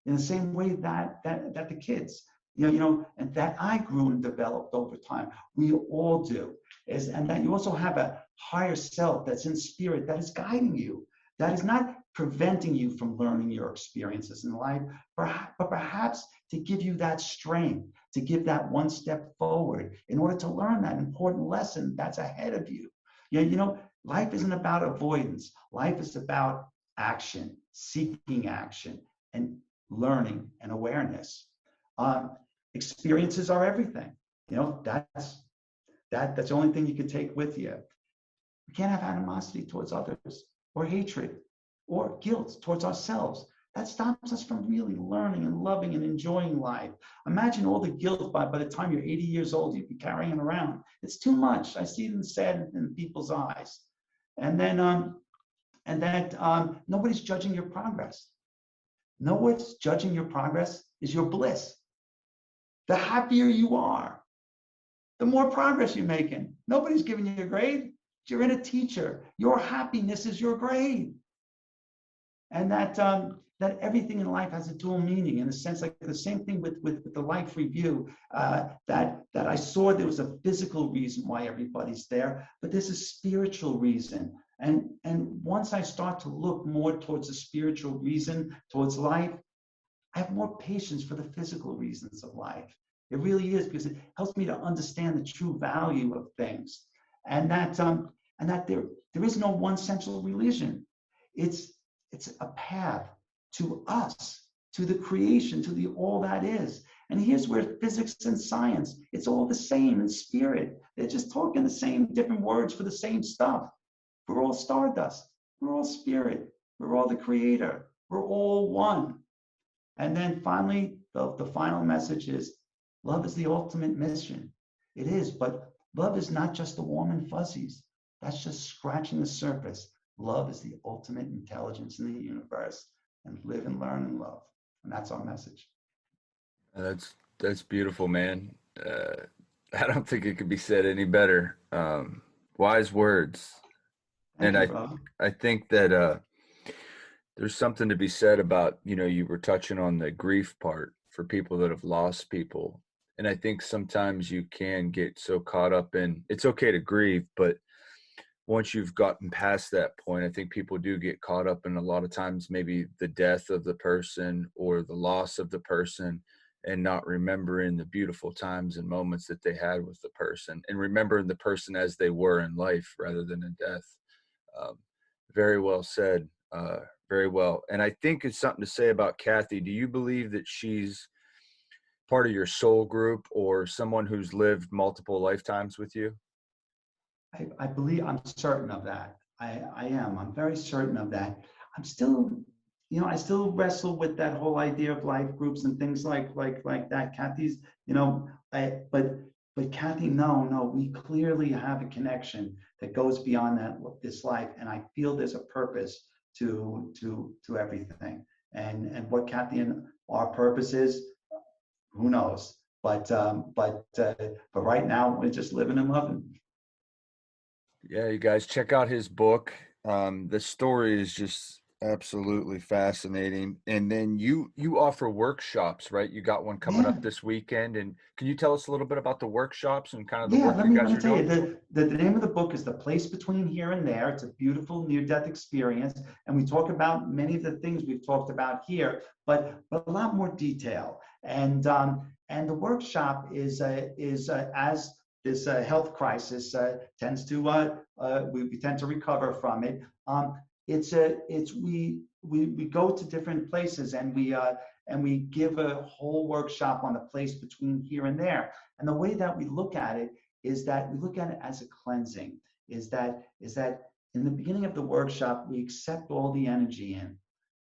in the same way that the kids, and that I grew and developed over time. We all do. And that you also have a higher self that's in spirit that is guiding you, that is not preventing you from learning your experiences in life, but perhaps to give you that strength, to give that one step forward in order to learn that important lesson that's ahead of you. Life isn't about avoidance. Life is about action, seeking action, and learning and awareness. Experiences are everything. That's the only thing you can take with you. We can't have animosity towards others, or hatred, or guilt towards ourselves. That stops us from really learning and loving and enjoying life. Imagine all the guilt by the time you're 80 years old, you'd be carrying around. It's too much. I see it in sad in people's eyes. And then, nobody's judging your progress. No one's judging your progress is your bliss. The happier you are, the more progress you're making. Nobody's giving you a grade. You're in a teacher. Your happiness is your grade. And that everything in life has a dual meaning, in a sense, like the same thing with the life review, that I saw there was a physical reason why everybody's there, but there's a spiritual reason. And once I start to look more towards the spiritual reason, towards life, I have more patience for the physical reasons of life. It really is, because it helps me to understand the true value of things. And that there is no one central religion. It's a path to us, to the creation, to the all that is. And here's where physics and science, it's all the same in spirit. They're just talking the same different words for the same stuff. We're all stardust. We're all spirit. We're all the creator. We're all one. And then finally, the final message is, love is the ultimate mission. It is, but love is not just the warm and fuzzies. That's just scratching the surface. Love is the ultimate intelligence in the universe, and live and learn and love. And that's our message. That's beautiful, man. I don't think it could be said any better. Wise words. Thank And you, brother. I think that there's something to be said about, you were touching on the grief part for people that have lost people. And I think sometimes you can get so caught up in, it's okay to grieve, but once you've gotten past that point, I think people do get caught up in, a lot of times, maybe the death of the person or the loss of the person, and not remembering the beautiful times and moments that they had with the person, and remembering the person as they were in life rather than in death. Um, very well said. Very well. And I think it's something to say about Kathy. Do you believe that she's part of your soul group, or someone who's lived multiple lifetimes with you? I believe, I'm certain of that. I am. I'm very certain of that. I'm still, I still wrestle with that whole idea of life groups and things like that. Kathy's, but Kathy, no, we clearly have a connection that goes beyond this life, and I feel there's a purpose to everything. And what Kathy and our purpose is, who knows? But right now we're just living and loving. Yeah, you guys check out his book. The story is just Absolutely fascinating. And then you offer workshops, right? You got one coming up Yeah. this weekend, and can you tell us a little bit about the workshops and kind of the Yeah, work you let guys me are tell you, doing? the name of the book is The Place Between Here and There. It's a beautiful near-death experience. And we talk about many of the things we've talked about here, but a lot more detail. And the workshop is as this health crisis tends to we tend to recover from it. It's we go to different places and we give a whole workshop on the place between here and there. And the way that we look at it is that we look at it as a cleansing. Is that in the beginning of the workshop, we accept all the energy in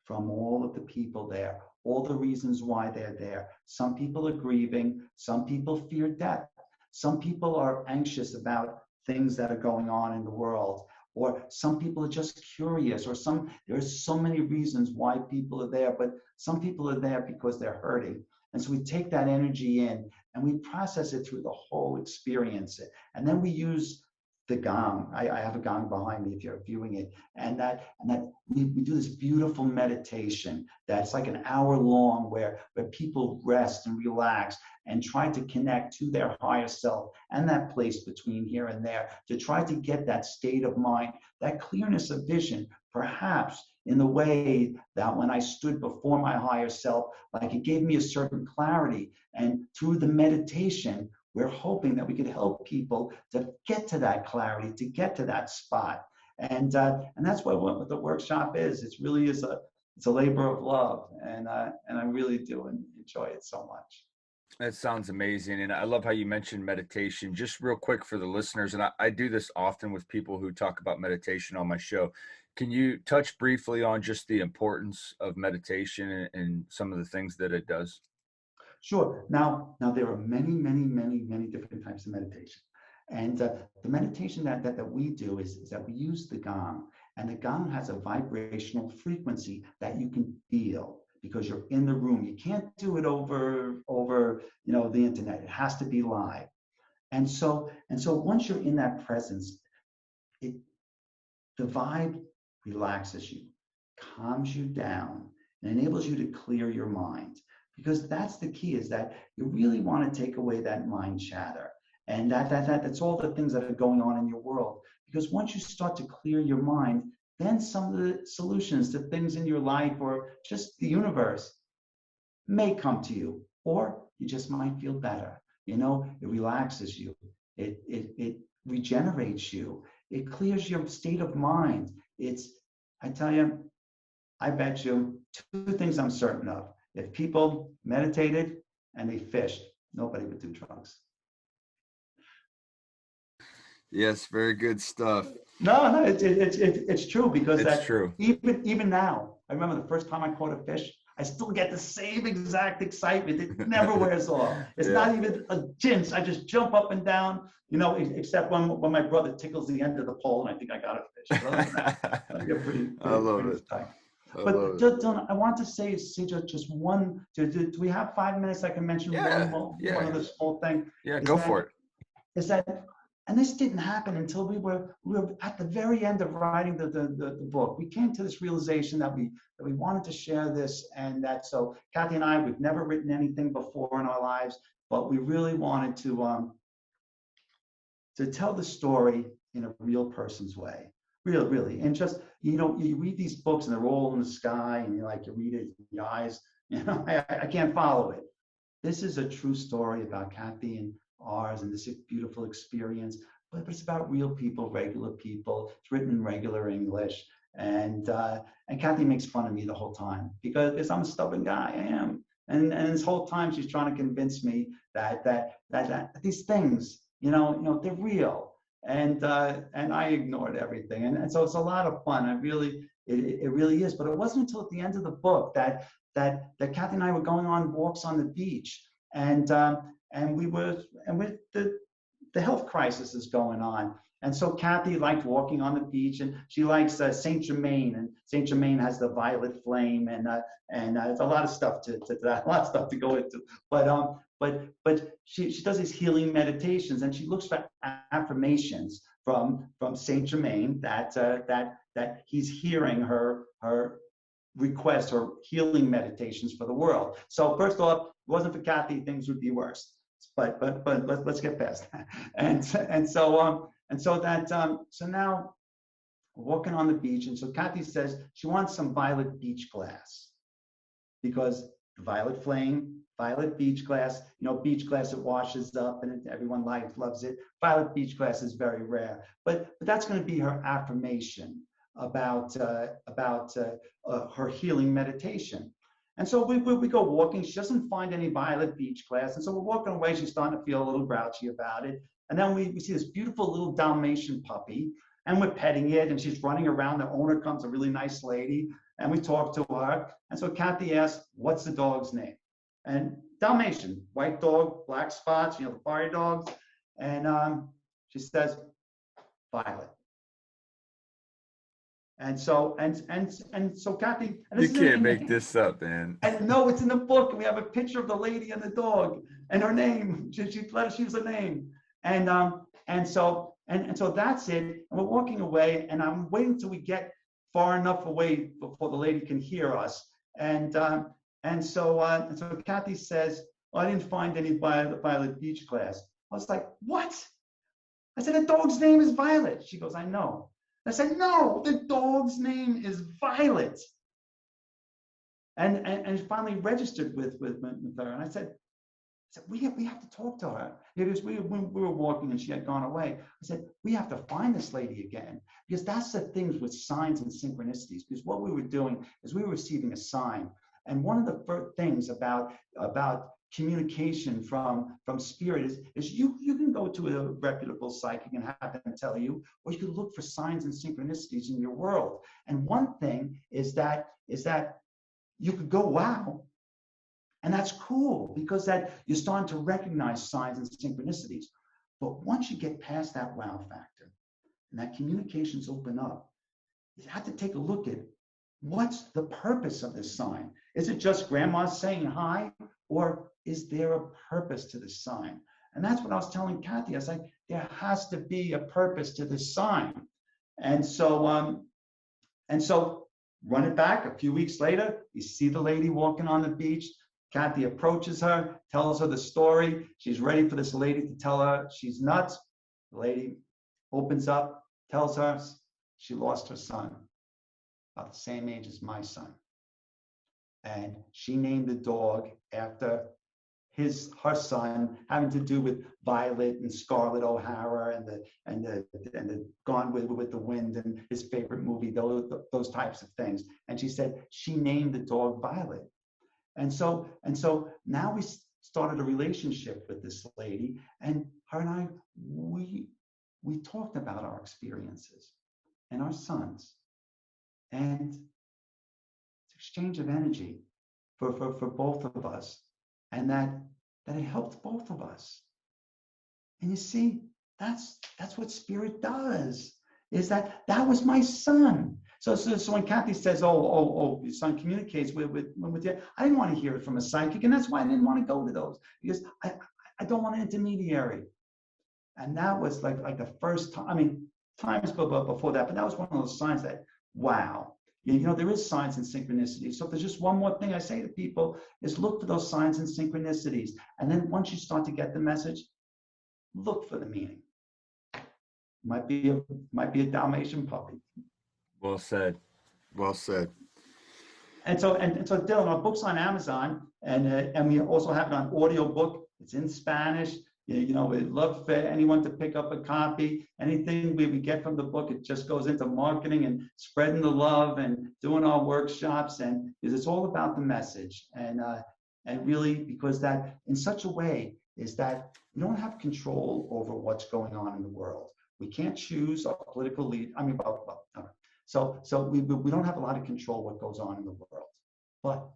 from all of the people there, all the reasons why they're there. Some people are grieving, some people fear death, some people are anxious about things that are going on in the world, or some people are just curious, or there's so many reasons why people are there, but some people are there because they're hurting. And so we take that energy in and we process it through the whole experience. And then we use the gong. I have a gong behind me if you're viewing it. And that we do this beautiful meditation that's like an hour long where people rest and relax and try to connect to their higher self and that place between here and there to try to get that state of mind, that clearness of vision, perhaps in the way that when I stood before my higher self, like it gave me a certain clarity. And through the meditation, we're hoping that we could help people to get to that clarity, to get to that spot. And that's what the workshop is. It's a labor of love, and I really do enjoy it so much. That sounds amazing. And I love how you mentioned meditation. Just real quick for the listeners, and I do this often with people who talk about meditation on my show. Can you touch briefly on just the importance of meditation and some of the things that it does? Sure. Now there are many different types of meditation. And the meditation that we do is that we use the gong. And the gong has a vibrational frequency that you can feel because you're in the room. You can't do it over the internet. It has to be live. And so once you're in that presence, it the vibe relaxes you, calms you down, and enables you to clear your mind. Because that's the key, is that you really want to take away that mind chatter. And that's all the things that are going on in your world. Because once you start to clear your mind, then some of the solutions to things in your life or just the universe may come to you, or you just might feel better. It relaxes you, it regenerates you, it clears your state of mind. I tell you, I bet you two things I'm certain of. If people meditated and they fished, nobody would do drugs. Yes, very good stuff. No, it's true because It's that true. even now, I remember the first time I caught a fish. I still get the same exact excitement. It never wears off. It's Yeah. not even a jinx. I just jump up and down, except when my brother tickles the end of the pole and I think I got a fish. But other than that, I get I love pretty it. tight. I But love it. Dylan, I want to say just one. Do we have 5 minutes? I can mention one Yeah, one yeah, other small thing. yeah. Is Go for that it. is that and this didn't happen until we were at the very end of writing the book. We came to this realization that we wanted to share this, and that so Kathy and I, we've never written anything before in our lives, but we really wanted to tell the story in a real person's way. Really. And just, you read these books and they're all in the sky and you read it, your eyes, I can't follow it. This is a true story about Kathy and ours and this beautiful experience, but it's about real people, regular people. It's written in regular English. And Kathy makes fun of me the whole time because I'm a stubborn guy. I am. And this whole time she's trying to convince me that these things, they're real. And I ignored everything. And so it's a lot of fun. It really is. But it wasn't until at the end of the book that Kathy and I were going on walks on the beach, and with the health crisis is going on. And so Kathy liked walking on the beach, and she likes Saint Germain, and Saint Germain has the violet flame, and it's a lot of stuff a lot of stuff to go into. But she does these healing meditations, and she looks for affirmations from Saint Germain that he's hearing her requests or healing meditations for the world. So first off, if it wasn't for Kathy, things would be worse. But let's get past that. So now we're walking on the beach, and so Kathy says she wants some violet beach glass because violet flame, violet beach glass, beach glass, it washes up and everyone loves it. Violet beach glass is very rare, but that's going to be her affirmation about her healing meditation. And so we go walking. She doesn't find any violet beach glass, and so we're walking away. She's starting to feel a little grouchy about it. And then we see this beautiful little Dalmatian puppy, and we're petting it, and she's running around. The owner comes, a really nice lady, and we talk to her. And so Kathy asks, "What's the dog's name?" And Dalmatian, white dog, black spots, the fiery dogs. And she says, "Violet." And so Kathy, and You this can't is make this up, man. And no, it's in the book. We have a picture of the lady and the dog, and her name. She was a name, and so that's it. And we're walking away, and I'm waiting till we get far enough away before the lady can hear us. And so Kathy says, "Well, I didn't find any violet beach glass." I was like, "What?" I said, "The dog's name is Violet." She goes, "I know." I said, "No, the dog's name is Violet." And finally registered with her. And I said, we have to talk to her. Because when we were walking and she had gone away, I said, we have to find this lady again. Because that's the things with signs and synchronicities. Because what we were doing is we were receiving a sign. And one of the first things about communication from spirit is you can go to a reputable psychic and have them tell you, or you can look for signs and synchronicities in your world. And one thing is that you could go, wow, and that's cool because that you're starting to recognize signs and synchronicities. But once you get past that wow factor and that communications open up, you have to take a look at what's the purpose of this sign. Is it just grandma saying hi, or is there a purpose to this sign? And that's what I was telling Kathy. I was like, there has to be a purpose to this sign. And so run it back a few weeks later, you see the lady walking on the beach. Kathy approaches her, tells her the story. She's ready for this lady to tell her she's nuts. The lady opens up, tells her she lost her son, about the same age as my son. And she named the dog after her son, having to do with Violet and Scarlett O'Hara and the Gone with the Wind and his favorite movie, those types of things. And she said she named the dog Violet. And so now we started a relationship with this lady, and her and I, we talked about our experiences and our sons, and it's exchange of energy for both of us, and that it helped both of us. And you see, that's what spirit does. Is that was my son. So when Kathy says, oh, your son communicates with you, I didn't want to hear it from a psychic, and that's why I didn't want to go to those, because I don't want an intermediary. And that was like the first time. I mean, times before that, but that was one of those signs that, wow, there is signs and synchronicities. So if there's just one more thing I say to people is look for those signs and synchronicities, and then once you start to get the message, look for the meaning. Might be a Dalmatian puppy. Well said. Well said. And so Dylan, our book's on Amazon, and we also have it on audiobook. It's in Spanish. We'd love for anyone to pick up a copy. Anything we get from the book, it just goes into marketing and spreading the love and doing our workshops, and it's all about the message. And really, because that in such a way is that we don't have control over what's going on in the world. We can't choose our political lead. I mean, so we don't have a lot of control what goes on in the world, but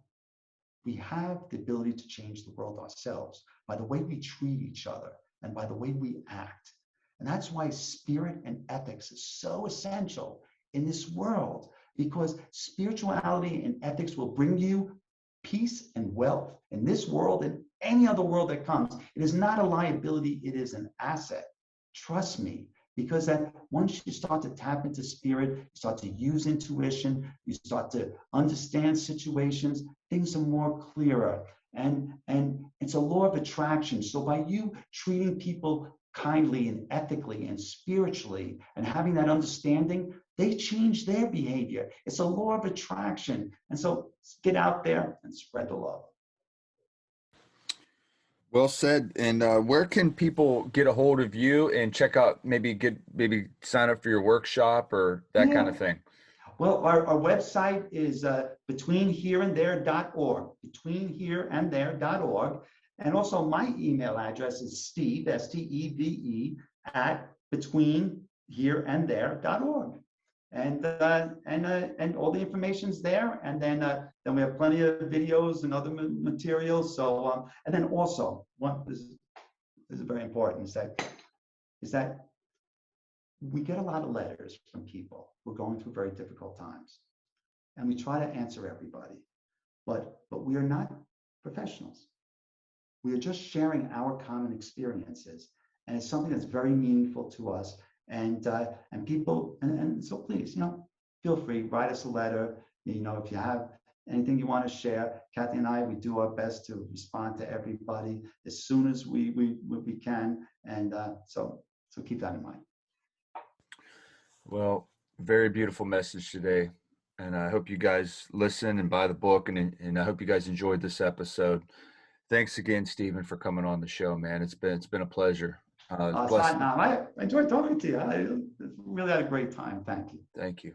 we have the ability to change the world ourselves by the way we treat each other and by the way we act. And that's why spirit and ethics is so essential in this world, because spirituality and ethics will bring you peace and wealth in this world and any other world that comes. It is not a liability, it is an asset. Trust me. because that once you start to tap into spirit, you start to use intuition, you start to understand situations, things are more clearer. And it's a law of attraction. So by you treating people kindly and ethically and spiritually and having that understanding, they change their behavior. It's a law of attraction. And so get out there and spread the love. Well said. And where can people get a hold of you and check out, maybe sign up for your workshop or that kind Yeah. of thing? Well, our website is betweenhereandthere.org, betweenhereandthere.org. And also my email address is Steve, Steve, at betweenhereandthere.org. And all the information's there. And then we have plenty of videos and other materials. So and then also this is very important is that we get a lot of letters from people who are going through very difficult times, and we try to answer everybody, but we are not professionals. We are just sharing our common experiences, and it's something that's very meaningful to us. And people, and so please, feel free, write us a letter. If you have anything you want to share, Kathy and I, we do our best to respond to everybody as soon as we can, and so keep that in mind. Well, very beautiful message today. And I hope you guys listen and buy the book, and I hope you guys enjoyed this episode. Thanks again, Stephen, for coming on the show, man. It's been a pleasure. It's Bless. not now. I enjoyed talking to you. I really had a great time. Thank you. Thank you.